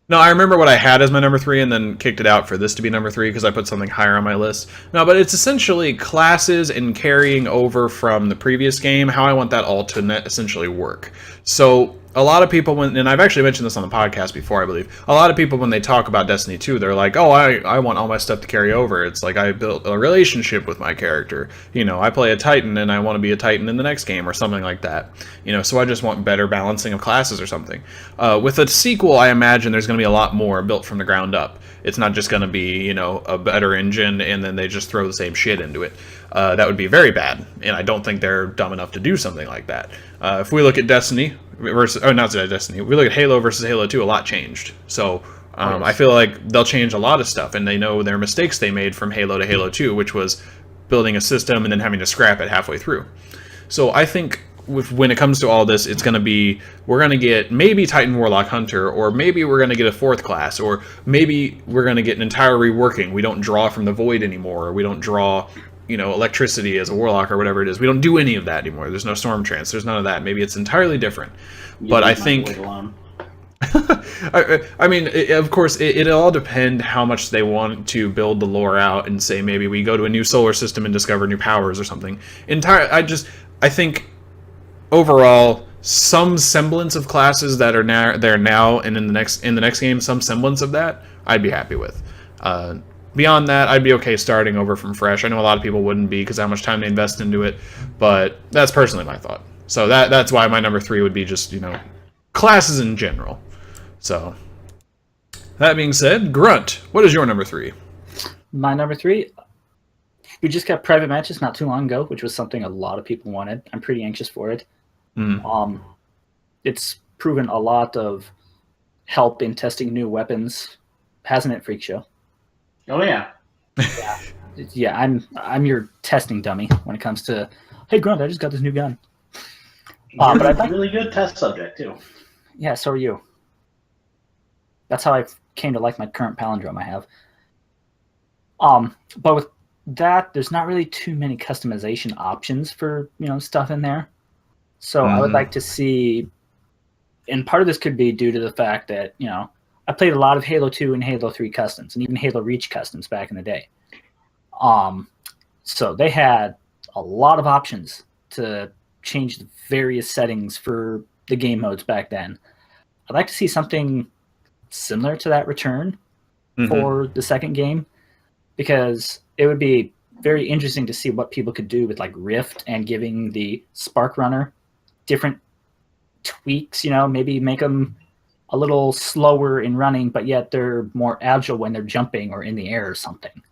No, I remember what I had as my number 3 and then kicked it out for this to be number 3 because I put something higher on my list. No, but it's essentially classes and carrying over from the previous game, how I want that all to essentially work. So a lot of people, and I've actually mentioned this on the podcast before, I believe, a lot of people when they talk about Destiny 2, they're like, oh, I want all my stuff to carry over. It's like I built a relationship with my character. I play a Titan and I want to be a Titan in the next game or something like that. So I just want better balancing of classes or something. With a sequel, I imagine there's going to be a lot more built from the ground up. It's not just going to be, a better engine and then they just throw the same shit into it. That would be very bad, and I don't think they're dumb enough to do something like that. If we look at Destiny versus, not Destiny, we look at Halo versus Halo 2, a lot changed. So I feel like they'll change a lot of stuff, and they know their mistakes they made from Halo to Halo 2, which was building a system and then having to scrap it halfway through. So I think when it comes to all this, it's going to be, we're going to get maybe Titan Warlock Hunter, or maybe we're going to get a 4th class, or maybe we're going to get an entire reworking. We don't draw from the void anymore, or we don't draw electricity as a warlock or whatever it is. We don't do any of that anymore. There's no storm trance. There's none of that. Maybe it's entirely different. But I think... I mean, of course, it'll all depend how much they want to build the lore out and say maybe we go to a new solar system and discover new powers or something. I think overall, some semblance of classes that are there now and in the next game, some semblance of that, I'd be happy with. Beyond that, I'd be okay starting over from fresh. I know a lot of people wouldn't be because of how much time they invest into it, but that's personally my thought. So that's why my number 3 would be just, classes in general. So, that being said, Grunt, what is your number 3? My number 3, we just got private matches not too long ago, which was something a lot of people wanted. I'm pretty anxious for it. It's proven a lot of help in testing new weapons, hasn't it, Freakshow? Oh yeah. Yeah, I'm your testing dummy when it comes to, hey Grunt, I just got this new gun. But You're I'd like, a really good test subject too. yeah, so are you. That's how I came to like my current palindrome I have. But with that, there's not really too many customization options for stuff in there. So I would like to see, and part of this could be due to the fact that I played a lot of Halo 2 and Halo 3 customs, and even Halo Reach customs back in the day. So they had a lot of options to change the various settings for the game modes back then. I'd like to see something similar to that return for the second game, because it would be very interesting to see what people could do with like Rift and giving the Spark Runner different tweaks, maybe make them a little slower in running, but yet they're more agile when they're jumping or in the air or something.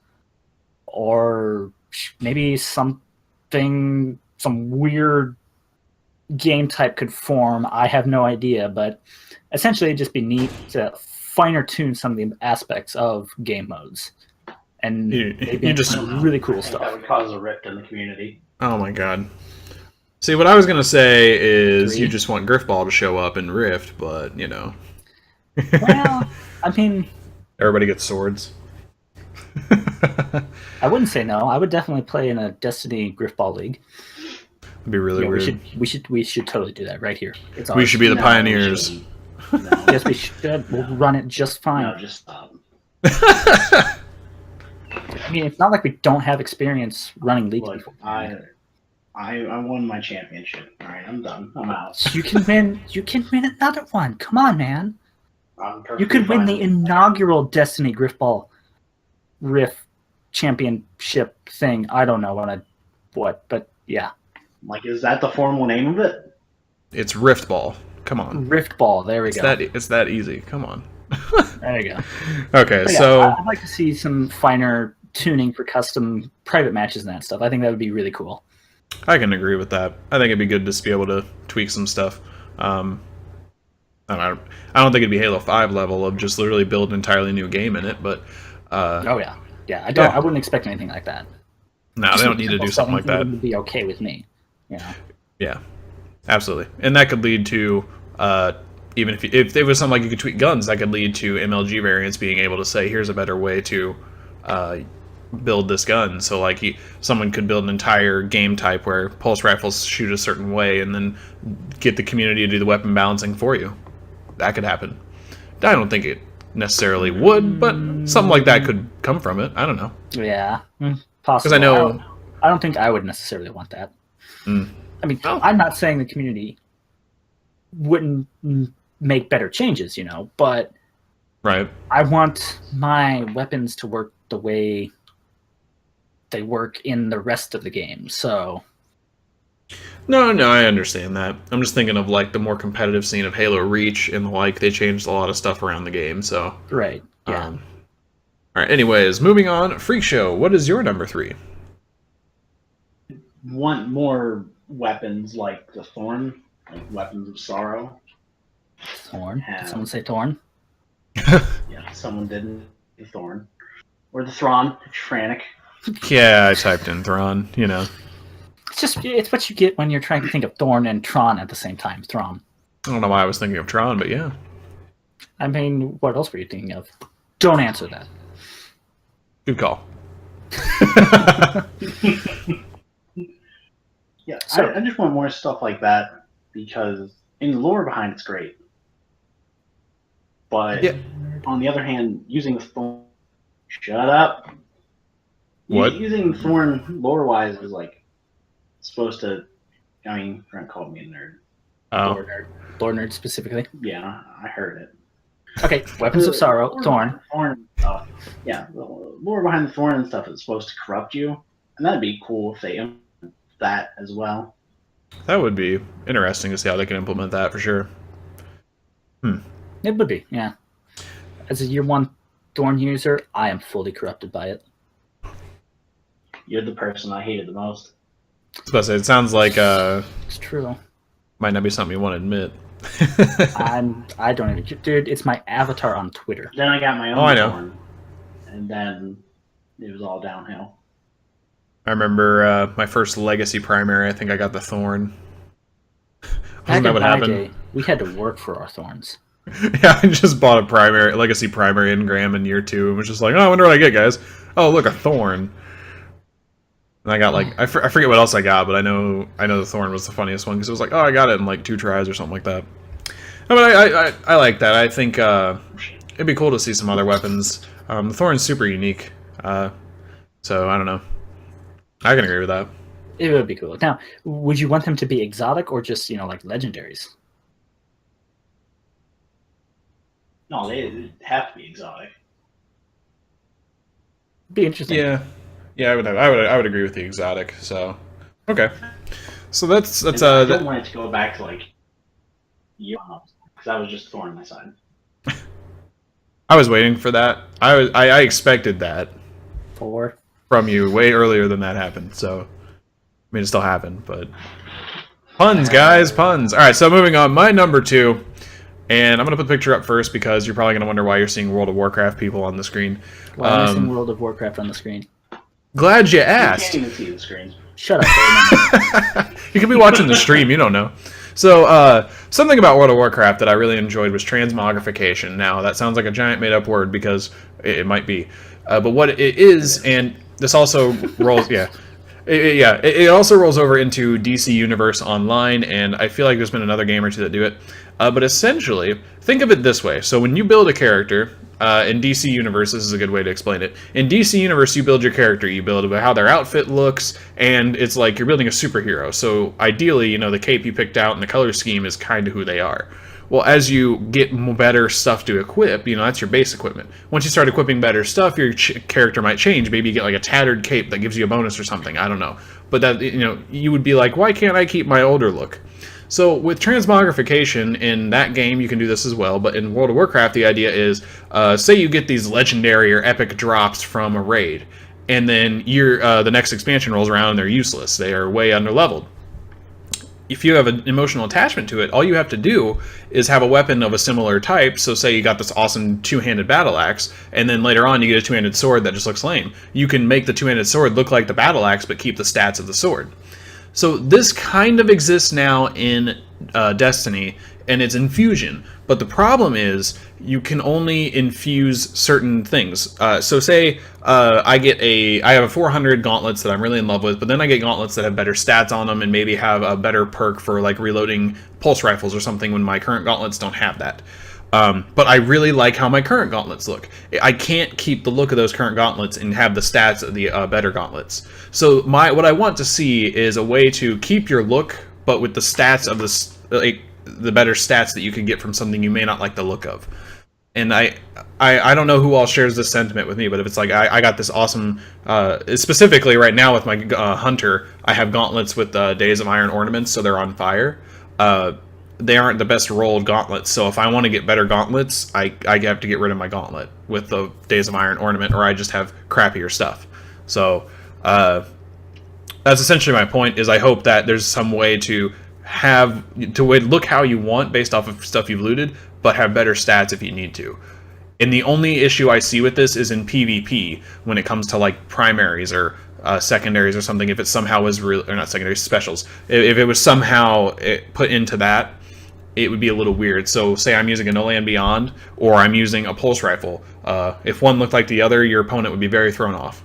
Or maybe some weird game type could form. I have no idea, but essentially it'd just be neat to finer tune some of the aspects of game modes. And maybe just really cool stuff. That would cause a rift in the community. Oh my god. See, what I was going to say is you just want Griffball to show up in Rift, but, Well, I mean... Everybody gets swords. I wouldn't say no. I would definitely play in a Destiny Griffball League. It'd be really weird. We should totally do that right here. We should be the pioneers. No. Yes, we should. We'll run it just fine. No, just stop. I mean, it's not like we don't have experience running leagues before. I won my championship. All right, I'm done. I'm out. You can win. You can win another one. Come on, man. You could win the fine. inaugural Destiny Griffball Rift championship thing. I don't know but yeah. Like, is that the formal name of it? It's Rift Ball. Come on. Rift Ball. There we go. It's that easy. Come on. There you go. Okay, But yeah, so I'd like to see some finer tuning for custom private matches and that stuff. I think that would be really cool. I can agree with that. I think it'd be good to just be able to tweak some stuff. I don't think it'd be Halo 5 level of just literally build an entirely new game in it, but Oh yeah. I wouldn't expect anything like that. No, they don't need to do something like that. It would be okay with me. Yeah, absolutely. And that could lead to even if there was something like you could tweak guns, that could lead to MLG variants being able to say, here's a better way to build this gun. So like someone could build an entire game type where pulse rifles shoot a certain way and then get the community to do the weapon balancing for you. That could happen. I don't think it necessarily would, but something like that could come from it. I don't know. Yeah, possibly. Because I know... I don't think I would necessarily want that. I mean, I'm not saying the community wouldn't make better changes, but right. I want my weapons to work the way they work in the rest of the game. So No, I understand that. I'm just thinking of like the more competitive scene of Halo Reach, and like they changed a lot of stuff around the game. So right, yeah. All right. Anyways, moving on. Freakshow. What is your number 3? Want more weapons like the Thorn, like Weapons of Sorrow. Thorn? Did someone say Thorn? Yeah, someone didn't. The Thorn. Or the Thrawn, Frantic. Yeah, I typed in Thrawn, It's what you get when you're trying to think of Thorn and Tron at the same time. Thrawn. I don't know why I was thinking of Tron, but yeah. I mean, what else were you thinking of? Don't answer that. Good call. Yeah, I just want more stuff like that, because in the lore behind it's great. But on the other hand, using Thorn... Shut up! What? Using Thorn lore-wise is like supposed to... I mean, Grunt called me a nerd. Oh. Lore nerd specifically. Yeah, I heard it. Okay, Weapons of Sorrow, Thorn. Stuff. Yeah, the lore behind the Thorn and stuff is supposed to corrupt you, and that'd be cool if they implement that as well. That would be interesting to see how they can implement that for sure. It would be, yeah. As a year 1 Thorn user, I am fully corrupted by it. You're the person I hated the most. I was about to say, it sounds like It's true. might not be something you want to admit. I don't even... Dude, it's my avatar on Twitter. Then I got my own I know. Thorn, and then it was all downhill. I remember my first Legacy primary, I think I got the Thorn. Back that in what my happened? day, we had to work for our thorns. Yeah, I just bought a legacy primary engram in year 2 and was just like, oh, I wonder what I get, guys. Oh, look, a thorn. And I got like I forget what else I got, but I know the thorn was the funniest one because it was like, oh, I got it in like 2 tries or something like that. No, but I like that. I think it'd be cool to see some other weapons. The thorn's super unique, so I don't know. I can agree with that. It would be cool. Now, would you want them to be exotic or just, like legendaries? No, they have to be exotic. Be interesting. Yeah, I would agree with the exotic. So, okay, so that's And I don't want it to go back to like because that was just thorn on my side. I was waiting for that. I expected that 4. from you way earlier than that happened. So, I mean, it still happened, but puns, guys, puns. All right, so moving on. My number 2, and I'm gonna put the picture up first because you're probably gonna wonder why you're seeing World of Warcraft people on the screen. Why am I seeing World of Warcraft on the screen? Glad you You asked. can't even see the screen. Shut up. You could be watching the stream, you don't know. So, something about World of Warcraft that I really enjoyed was transmogrification. Now, that sounds like a giant made-up word because it might be. But what it is, and this also rolls, it also rolls over into DC Universe Online, and I feel like there's been another game or two that do it. But essentially, think of it this way. So when you build a character, in DC Universe, this is a good way to explain it. In DC Universe, you build your character. You build how their outfit looks, and it's like you're building a superhero. So ideally, the cape you picked out and the color scheme is kind of who they are. Well, as you get better stuff to equip, that's your base equipment. Once you start equipping better stuff, your character might change. Maybe you get like a tattered cape that gives you a bonus or something. I don't know. But that, you would be like, why can't I keep my older look? So with transmogrification in that game, you can do this as well. But in World of Warcraft, the idea is, say you get these legendary or epic drops from a raid, and then the next expansion rolls around and they're useless. They are way underleveled. If you have an emotional attachment to it, all you have to do is have a weapon of a similar type. So say you got this awesome 2-handed battle axe, and then later on you get a 2-handed sword that just looks lame. You can make the 2-handed sword look like the battle axe, but keep the stats of the sword. So this kind of exists now in Destiny, and it's infusion. But the problem is you can only infuse certain things. So say I have a 400 gauntlets that I'm really in love with, but then I get gauntlets that have better stats on them and maybe have a better perk for like reloading pulse rifles or something when my current gauntlets don't have that. But I really like how my current gauntlets look. I can't keep the look of those current gauntlets and have the stats of the better gauntlets. So what I want to see is a way to keep your look, but with the stats of the better stats that you can get from something you may not like the look of. And I don't know who all shares this sentiment with me, but if it's like I got this awesome, specifically right now with my hunter, I have gauntlets with Days of Iron ornaments, so they're on fire. They aren't the best rolled gauntlets, so if I want to get better gauntlets, I have to get rid of my gauntlet with the Days of Iron ornament, or I just have crappier stuff. So that's essentially my point. Is I hope that there's some way to look how you want based off of stuff you've looted, but have better stats if you need to. And the only issue I see with this is in PvP when it comes to like primaries or secondaries or something. If it somehow was or not secondaries, specials. If it was somehow put into that, it would be a little weird. So say I'm using a No Land Beyond, or I'm using a pulse rifle. If one looked like the other, your opponent would be very thrown off.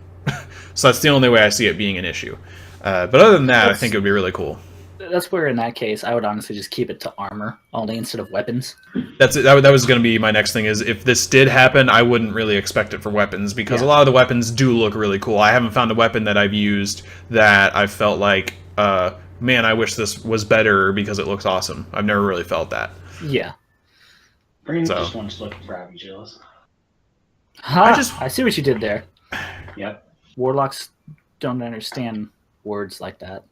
So that's the only way I see it being an issue. But other than that, I think it would be really cool. That's where, in that case, I would honestly just keep it to armor only instead of weapons. That's it. That was going to be my next thing. Is if this did happen, I wouldn't really expect it for weapons because a lot of the weapons do look really cool. I haven't found a weapon that I've used that I felt like, man, I wish this was better because it looks awesome. I've never really felt that. Yeah. Brandon just wants to look proud, jealous. I see what you did there. Yep. Warlocks don't understand words like that.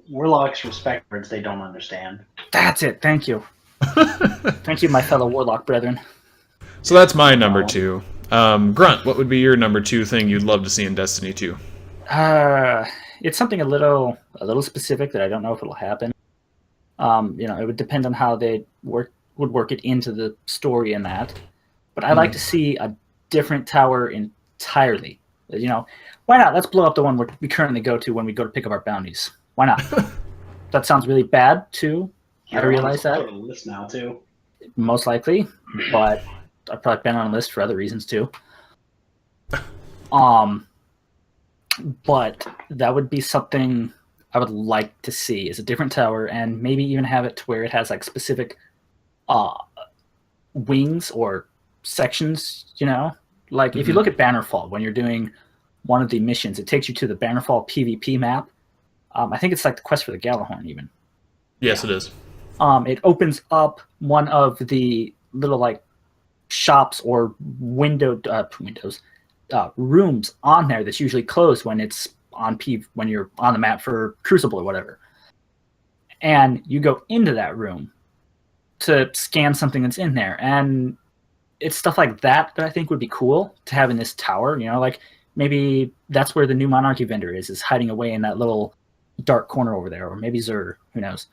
Warlocks respect words they don't understand. That's it. Thank you. Thank you, my fellow warlock brethren. So that's my number 2. Grunt, what would be your number 2 thing you'd love to see in Destiny 2? It's something a little specific that I don't know if it'll happen. It would depend on how they would work it into the story and that. But I'd like to see a different tower entirely. Why not? Let's blow up the one we currently go to when we go to pick up our bounties. Why not? That sounds really bad too. I realize that. Sort of list now too. Most likely, but I've probably been on a list for other reasons too. But that would be something I would like to see, is a different tower, and maybe even have it to where it has like specific wings or sections, you know? Like if you look at Bannerfall, when you're doing one of the missions, it takes you to the Bannerfall PvP map. I think it's like the quest for the Galahorn even. Yes, it is. It opens up one of the little like shops or rooms on there that's usually closed when it's on when you're on the map for Crucible or whatever. And you go into that room to scan something that's in there, and it's stuff like that I think would be cool to have in this tower. You know, like maybe that's where the new Monarchy vendor is hiding away in that little dark corner over there, or maybe Zur, who knows.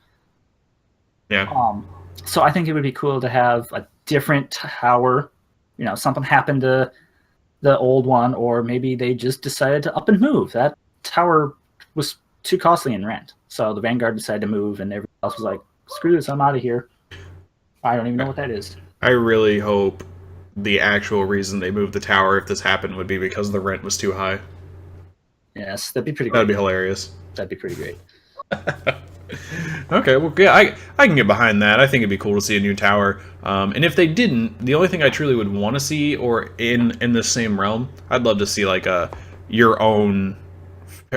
Yeah. So I think it would be cool to have a different tower. You know, something happened to the old one, or maybe they just decided to up and move. That tower was too costly in rent, so the Vanguard decided to move, and everybody else was like, "Screw this, I'm out of here." I don't even know what that is. I really hope the actual reason they moved the tower, if this happened, would be because the rent was too high. Yes, that'd be pretty great. That'd be hilarious. That'd be pretty great. Okay, well, yeah, I can get behind that. I think it'd be cool to see a new tower. And if they didn't, the only thing I truly would want to see, or in the same realm, I'd love to see like your own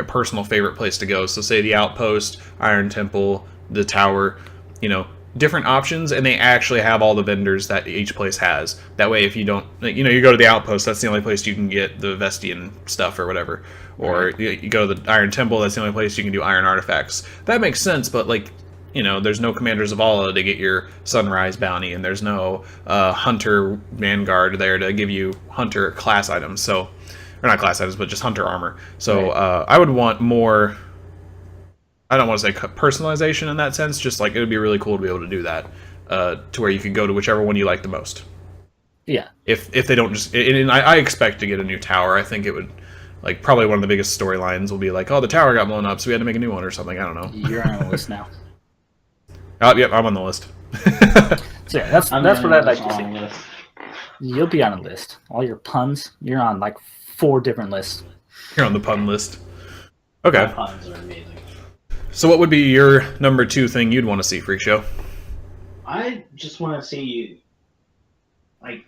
personal favorite place to go. So say the Outpost, Iron Temple, the tower, you know, different options, and they actually have all the vendors that each place has. That way, if you don't, you know, you go to the Outpost, that's the only place you can get the Vestian stuff or whatever. Or you go to the Iron Temple, that's the only place you can do Iron Artifacts. That makes sense, but like, you know, there's no Commanders of Allah to get your Sunrise bounty, and there's no Hunter Vanguard there to give you Hunter class items. So, or not class items, but just Hunter armor. So I would want more. I don't want to say personalization in that sense. Just like it would be really cool to be able to do that, to where you could go to whichever one you like the most. Yeah. If they don't just, and I expect to get a new tower. I think it would. Like, probably one of the biggest storylines will be like, oh, the tower got blown up, so we had to make a new one or something. I don't know. You're on the list now. Oh, yep, I'm on the list. So yeah, that's what I'd like to see. You'll be on a list. All your puns, you're on like 4 different lists. You're on the pun list. Okay. My puns are amazing. So what would be your number 2 thing you'd want to see, Freakshow? I just want to see, like,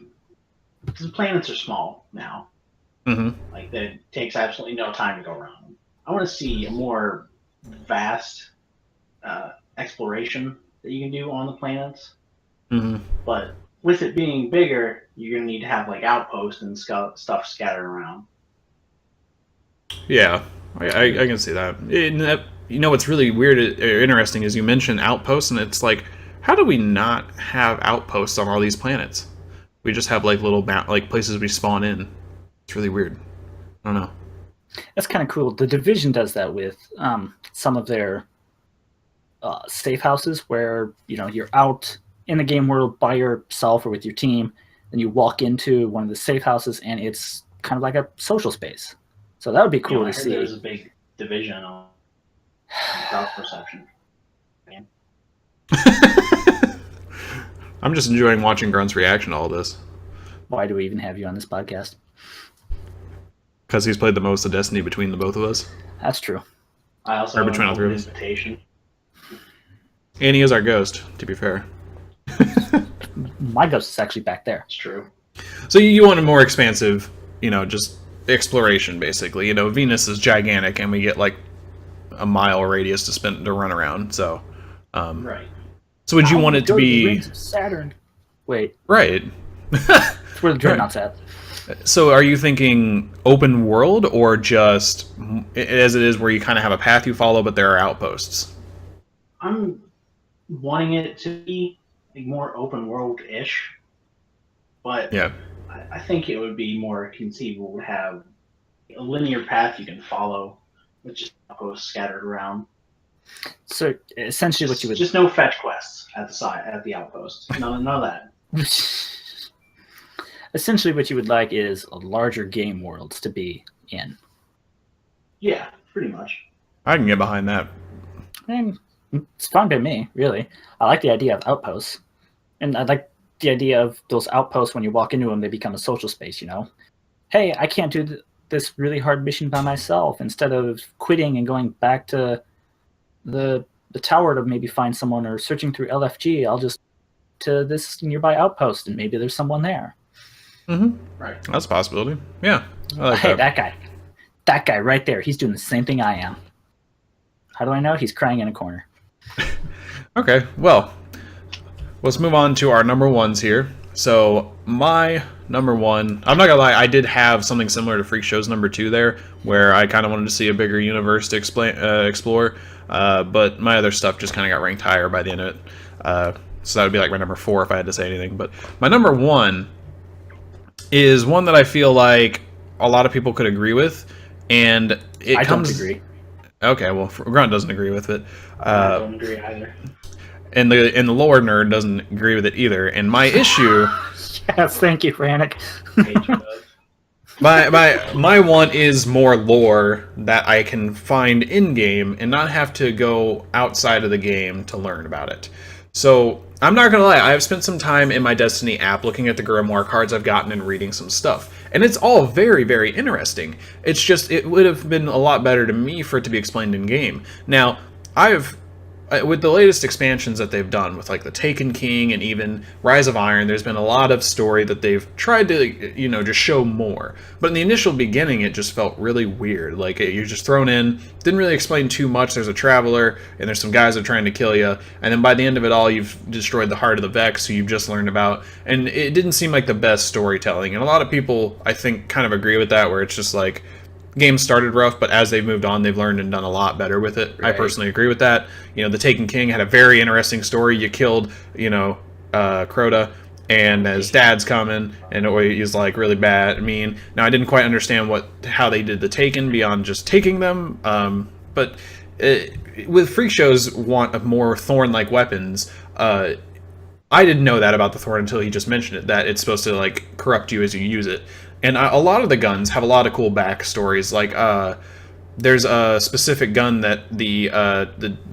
the planets are small now. Mm-hmm. Like, that takes absolutely no time to go around. I want to see a more vast exploration that you can do on the planets. Mm-hmm. But with it being bigger, you're going to need to have, like, outposts and stuff scattered around. Yeah, I can see that. You know what's really weird or interesting is you mentioned outposts, and it's like, how do we not have outposts on all these planets? We just have, like, little like places we spawn in. It's really weird. I don't know. That's kind of cool. The Division does that with some of their safe houses, where you know you're out in the game world by yourself or with your team, and you walk into one of the safe houses, and it's kind of like a social space. So that would be cool to see. There's a big division on crowd perception. I'm just enjoying watching Grunt's reaction to all this. Why do we even have you on this podcast? Because he's played the most of Destiny between the both of us. That's true. I also Or have between all an three of us. invitation. And he is our ghost, to be fair. My ghost is actually back there. It's true. So you want a more expansive, you know, just exploration, basically. You know, Venus is gigantic, and we get like a mile radius to run around. So, Right. So would you want it to be Rings of Saturn? Wait, right? it's where the Dreadnought's at. So are you thinking open world, or just as it is where you kind of have a path you follow, but there are outposts? I'm wanting it to be like more open world-ish, but Yeah. I think it would be more conceivable to have a linear path you can follow with just outposts scattered around. So essentially, what you would Just no fetch quests at the side at the outpost. None of that. essentially what you would like is a larger game worlds to be in. Yeah, pretty much. I can get behind that. And It's fun by me, really. I like the idea of outposts, and I like the idea of those outposts. When you walk into them, they become a social space. Hey, I can't do this really hard mission by myself. Instead of quitting and going back to the tower to maybe find someone, or searching through LFG, I'll just to this nearby outpost, and maybe there's someone there. Right. That's a possibility. Yeah. I like Hey, that. that guy right there, he's doing the same thing I am. How do I know? He's crying in a corner. Okay, well, let's move on to our number ones here. So my number one, I'm not gonna lie, I did have something similar to Freakshow's number 2 there, where I kind of wanted to see a bigger universe to explore, but my other stuff just kind of got ranked higher by the end of it. So that would be like my number 4 if I had to say anything. But my number 1 is one that I feel like a lot of people could agree with, and I don't agree. Okay, well, Grunt doesn't agree with it. I don't agree either. And the lore nerd doesn't agree with it either. And my issue, Yes, thank you, Frantic. my one is more lore that I can find in game and not have to go outside of the game to learn about it. So I'm not gonna lie, I have spent some time in my Destiny app looking at the Grimoire cards I've gotten and reading some stuff, and it's all very, very interesting. It's just it would have been a lot better to me for it to be explained in game. Now with the latest expansions that they've done with like the Taken King and even Rise of Iron, there's been a lot of story that they've tried to just show more. But in the initial beginning, it just felt really weird. Like you're just thrown in, didn't really explain too much. There's a traveler and there's some guys that are trying to kill you, and then by the end of it all, you've destroyed the heart of the Vex, who you've just learned about, and it didn't seem like the best storytelling. And a lot of people, I think, kind of agree with that, where it's just like game started rough, but as they've moved on, they've learned and done a lot better with it. Right. I personally agree with that. The Taken King had a very interesting story. You killed, Crota, and his dad's coming, and he's like really bad, mean. Now I didn't quite understand how they did the Taken beyond just taking them, but with Freakshow's want of more Thorn-like weapons, I didn't know that about the Thorn until he just mentioned it, that it's supposed to like corrupt you as you use it. And a lot of the guns have a lot of cool backstories. Like there's a specific gun that the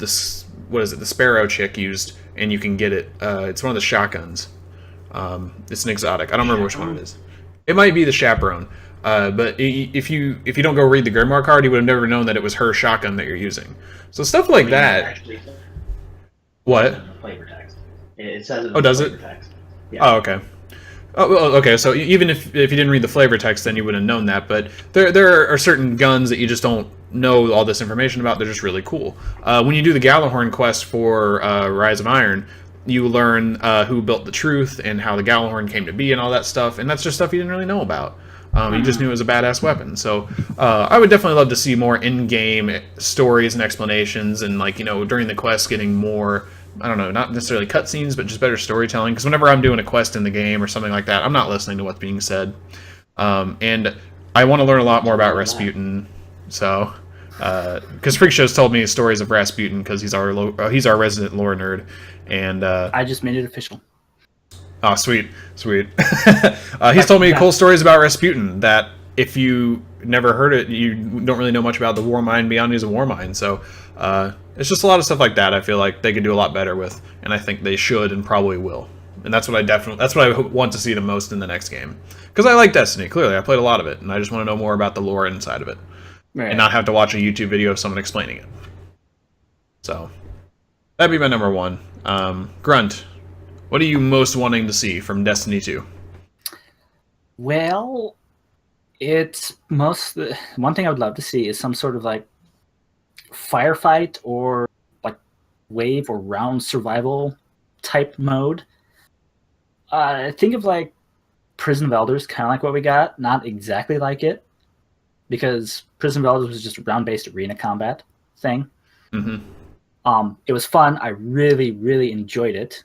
Sparrow chick used, and you can get it. It's one of the shotguns. It's an exotic. I don't remember which one it is. It might be the Chaperone. But if you don't go read the Grimoire card, you would have never known that it was her shotgun that you're using. So stuff like that. What? Flavor text. It says it. Oh, does it? Text. Yeah. Oh, okay. Oh, well, okay. So even if you didn't read the flavor text, then you would have known that. But there are certain guns that you just don't know all this information about. They're just really cool. When you do the Gallahorn quest for Rise of Iron, you learn who built the Truth and how the Gallahorn came to be and all that stuff. And that's just stuff you didn't really know about. You just knew it was a badass weapon. So I would definitely love to see more in-game stories and explanations, and during the quest getting more, I don't know, not necessarily cutscenes, but just better storytelling. Because whenever I'm doing a quest in the game or something like that, I'm not listening to what's being said. And I want to learn a lot more about Rasputin. So, because Freakshow's told me stories of Rasputin, because he's our resident lore nerd. And I just made it official. Oh, sweet. He's told me cool stories about Rasputin that if you never heard it, you don't really know much about the war mine beyond he's a war mine. So it's just a lot of stuff like that I feel like they could do a lot better with, and I think they should and probably will. And that's what I want to see the most in the next game. Because I like Destiny, clearly. I played a lot of it, and I just want to know more about the lore inside of it. Right. And not have to watch a YouTube video of someone explaining it. So that'd be my number one. Grunt, what are you most wanting to see from Destiny 2? Well, it's one thing I would love to see is some sort of like firefight or like wave or round survival type mode. Think of like Prison of Elders, kind of like what we got, not exactly like it, because Prison of Elders was just a round-based arena combat thing. Mm-hmm. It was fun. I really, really enjoyed it.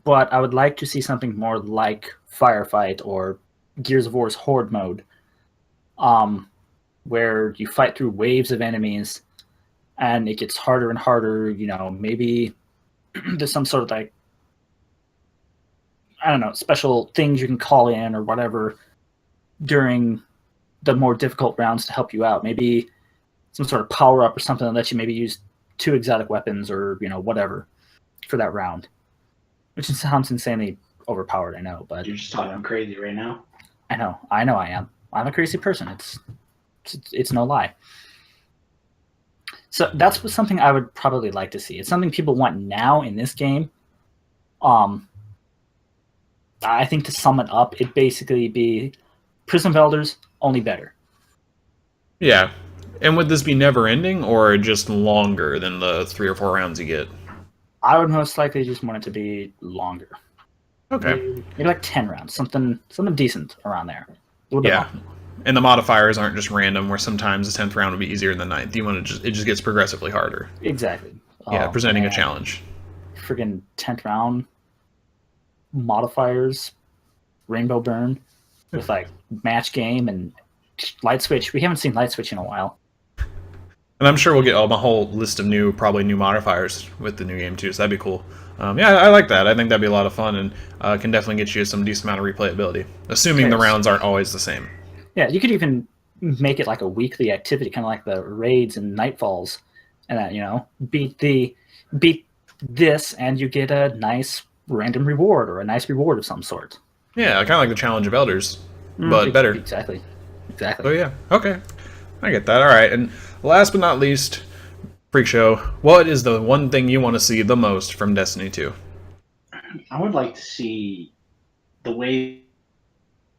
But I would like to see something more like Firefight or Gears of War's Horde mode, where you fight through waves of enemies, and it gets harder and harder. Maybe there's some sort of like, I don't know, special things you can call in or whatever during the more difficult rounds to help you out. Maybe some sort of power-up or something that lets you maybe use 2 exotic weapons or whatever for that round, which sounds insanely overpowered. I know, but You're just talking crazy right now. I know I am. I'm a crazy person. It's no lie. So that's something I would probably like to see. It's something people want now in this game. I think to sum it up, it'd basically be Prison of Elders, only better. Yeah. And would this be never ending or just longer than the 3 or 4 rounds you get? I would most likely just want it to be longer. Okay. Maybe like 10 rounds, something decent around there. A little bit Yeah. longer. And the modifiers aren't just random, where sometimes the 10th round would be easier than the 9th. You want to it just gets progressively harder. Exactly. Yeah, presenting a challenge. Friggin' 10th round modifiers, Rainbow Burn, with like match game and light switch. We haven't seen light switch in a while. And I'm sure we'll get a whole list of probably new modifiers with the new game too, so that'd be cool. Yeah, I like that. I think that'd be a lot of fun and can definitely get you some decent amount of replayability, assuming the rounds aren't always the same. Yeah, you could even make it like a weekly activity, kind of like the raids and nightfalls, and that beat this, and you get a nice random reward or a nice reward of some sort. Yeah, kind of like the Challenge of Elders, but better. Exactly. Oh yeah, okay, I get that. All right, and last but not least, Freakshow. What is the one thing you want to see the most from Destiny 2? I would like to see the way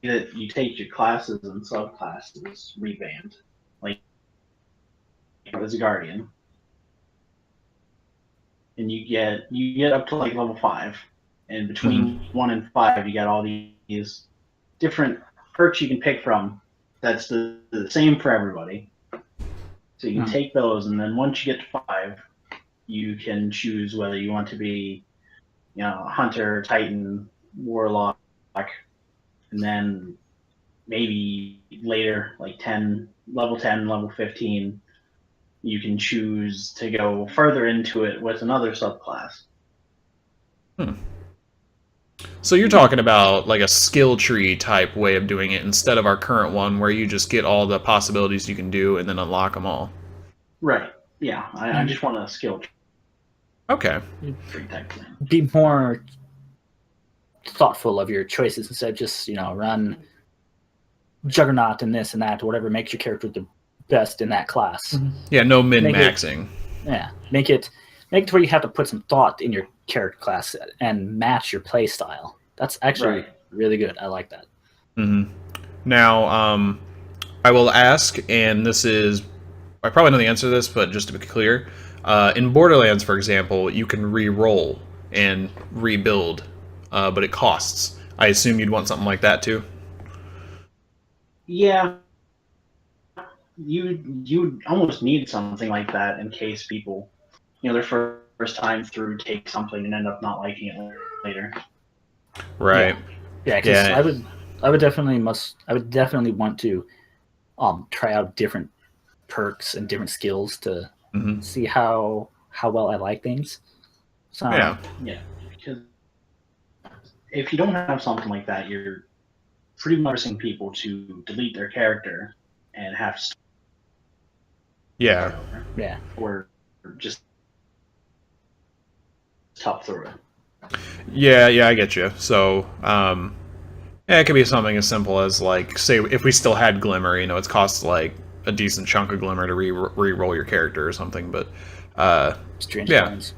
that you take your classes and subclasses revamped. Like, as a Guardian. And you get up to like level 5. And between 1 and 5, you got all these different perks you can pick from that's the same for everybody. So you can take those, and then once you get to 5, you can choose whether you want to be, Hunter, Titan, Warlock, and then maybe later, like level 10, level 15, you can choose to go further into it with another subclass. So you're talking about like a skill tree type way of doing it instead of our current one where you just get all the possibilities you can do and then unlock them all. Right. Yeah. I just want a skill Okay. tree type thing. Be more thoughtful of your choices instead of just, run Juggernaut and this and that, or whatever makes your character the best in that class. Yeah, no min-maxing. Make it to where you have to put some thought in your character class and match your play style. That's actually really good. I like that. Now, I will ask, and I probably know the answer to this, but just to be clear, in Borderlands, for example, you can re-roll and rebuild, but it costs. I assume you'd want something like that too? Yeah. You almost need something like that in case people, their first time through take something and end up not liking it later. Right. Yeah, because I would definitely want to try out different perks and different skills to see how well I like things. So yeah, because if you don't have something like that, you're pretty much forcing people to delete their character and have to yeah, or just tough through it. Yeah, I get you. So, it could be something as simple as, like, say, if we still had Glimmer, it costs, like, a decent chunk of Glimmer to re-roll your character or something, but, strange coins.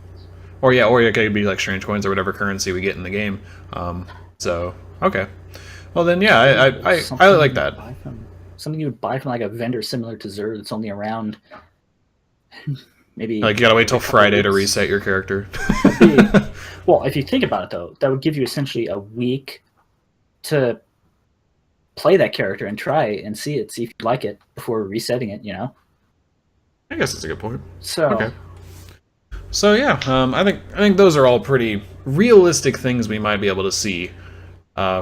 Or it could be, like, strange coins or whatever currency we get in the game. So, okay. Well, then, yeah, I like that. Something you would buy from, like, a vendor similar to Xur that's only around... Maybe like you gotta wait till Friday to reset your character. Well, if you think about it, though, that would give you essentially a week to play that character and try and see if you like it before resetting it. I guess that's a good point. So okay. So yeah, I think those are all pretty realistic things we might be able to see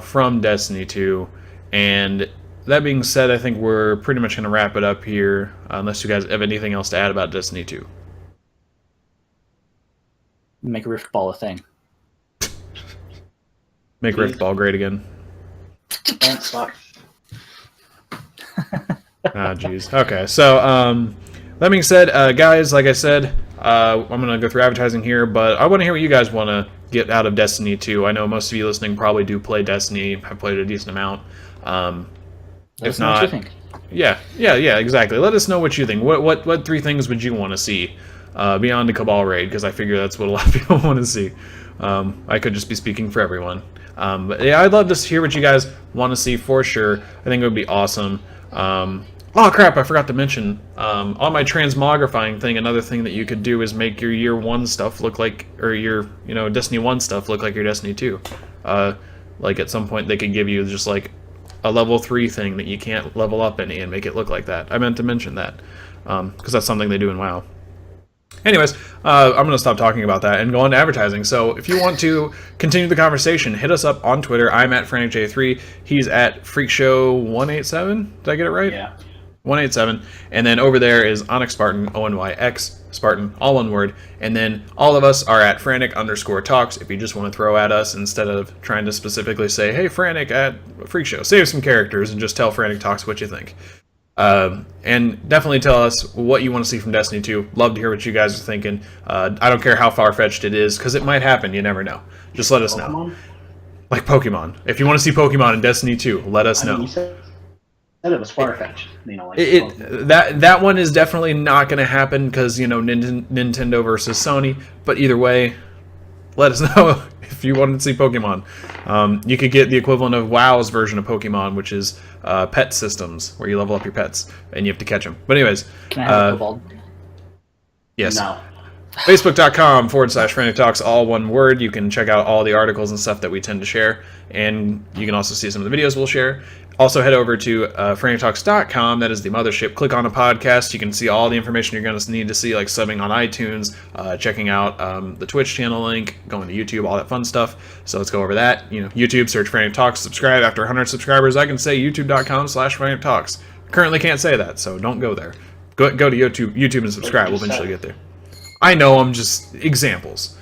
from Destiny 2. And that being said, I think we're pretty much going to wrap it up here, unless you guys have anything else to add about Destiny 2. Make Rift Ball a thing. Make Rift Ball great again. Don't suck. Ah, jeez. Okay, so that being said, guys, like I said, I'm going to go through advertising here, but I want to hear what you guys want to get out of Destiny 2. I know most of you listening probably do play Destiny, have played a decent amount. If not, what you think. yeah, exactly. Let us know what you think. What 3 things would you want to see beyond the Cabal raid? Because I figure that's what a lot of people want to see. I could just be speaking for everyone. But yeah, I'd love to hear what you guys want to see for sure. I think it would be awesome. Oh crap, I forgot to mention, on my transmogrifying thing, another thing that you could do is make your Year 1 stuff look like, or your, Destiny 1 stuff look like your Destiny 2. Like at some point they could give you just like a level 3 thing that you can't level up any and make it look like that. I meant to mention that, because that's something they do in WoW. Anyways, I'm going to stop talking about that and go on to advertising. So if you want to continue the conversation, hit us up on Twitter. I'm at FranticJ3. He's at Freakshow187. Did I get it right? Yeah. 187. And then over there is Onyx Spartan, ONYX Spartan, all one word. And then all of us are at Frantic_Talks if you just want to throw at us instead of trying to specifically say, hey, Frantic at Freakshow. Save some characters and just tell Frantic Talks what you think. And definitely tell us what you want to see from Destiny 2. Love to hear what you guys are thinking. I don't care how far-fetched it is, because it might happen. You never know. Just let us know. Like Pokemon. If you want to see Pokemon in Destiny 2, let us know. You said it was far-fetched. Like that one is definitely not going to happen because, Nintendo versus Sony. But either way, let us know if you want to see Pokemon. You could get the equivalent of WoW's version of Pokemon, which is pet systems, where you level up your pets and you have to catch them. But anyways, Can I have a Kobold? yes. No. Facebook.com/Frantic Talks, all one word. You can check out all the articles and stuff that we tend to share, and you can also see some of the videos we'll share. Also, head over to FranticTalks.com. That is the mothership. Click on a podcast. You can see all the information you're going to need to see, like subbing on iTunes, checking out the Twitch channel link, going to YouTube, all that fun stuff. So let's go over that. YouTube, search Frantic Talks, subscribe. After 100 subscribers, I can say youtube.com/Frantic Talks. Currently can't say that, so don't go there. Go to YouTube and subscribe. We'll eventually get there. I know, I'm just examples.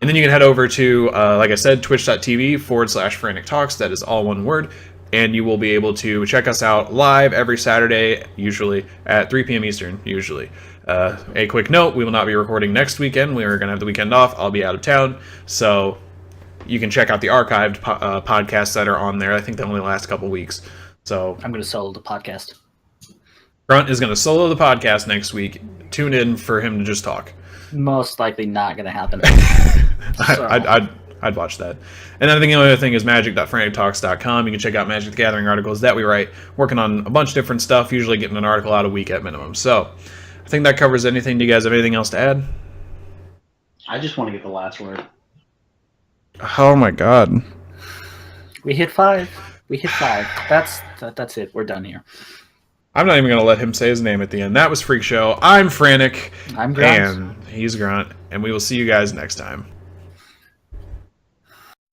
And then you can head over to, like I said, twitch.tv/Frantic Talks. That is all one word. And you will be able to check us out live every Saturday, usually at 3 p.m. Eastern, usually. A quick note, we will not be recording next weekend. We are going to have the weekend off. I'll be out of town. So you can check out the archived podcasts that are on there. I think they only last a couple weeks. So I'm going to solo the podcast. Grunt is going to solo the podcast next week. Tune in for him to just talk. Most likely not going to happen. I'd watch that. And then I think the other thing is magic.frantictalks.com. You can check out Magic the Gathering articles that we write. Working on a bunch of different stuff, usually getting an article out a week at minimum. So I think that covers anything. Do you guys have anything else to add? I just want to get the last word. Oh my god. We hit 5. That's it. We're done here. I'm not even going to let him say his name at the end. That was Freak Show. I'm Frantic. I'm Grunt. And he's Grunt. And we will see you guys next time.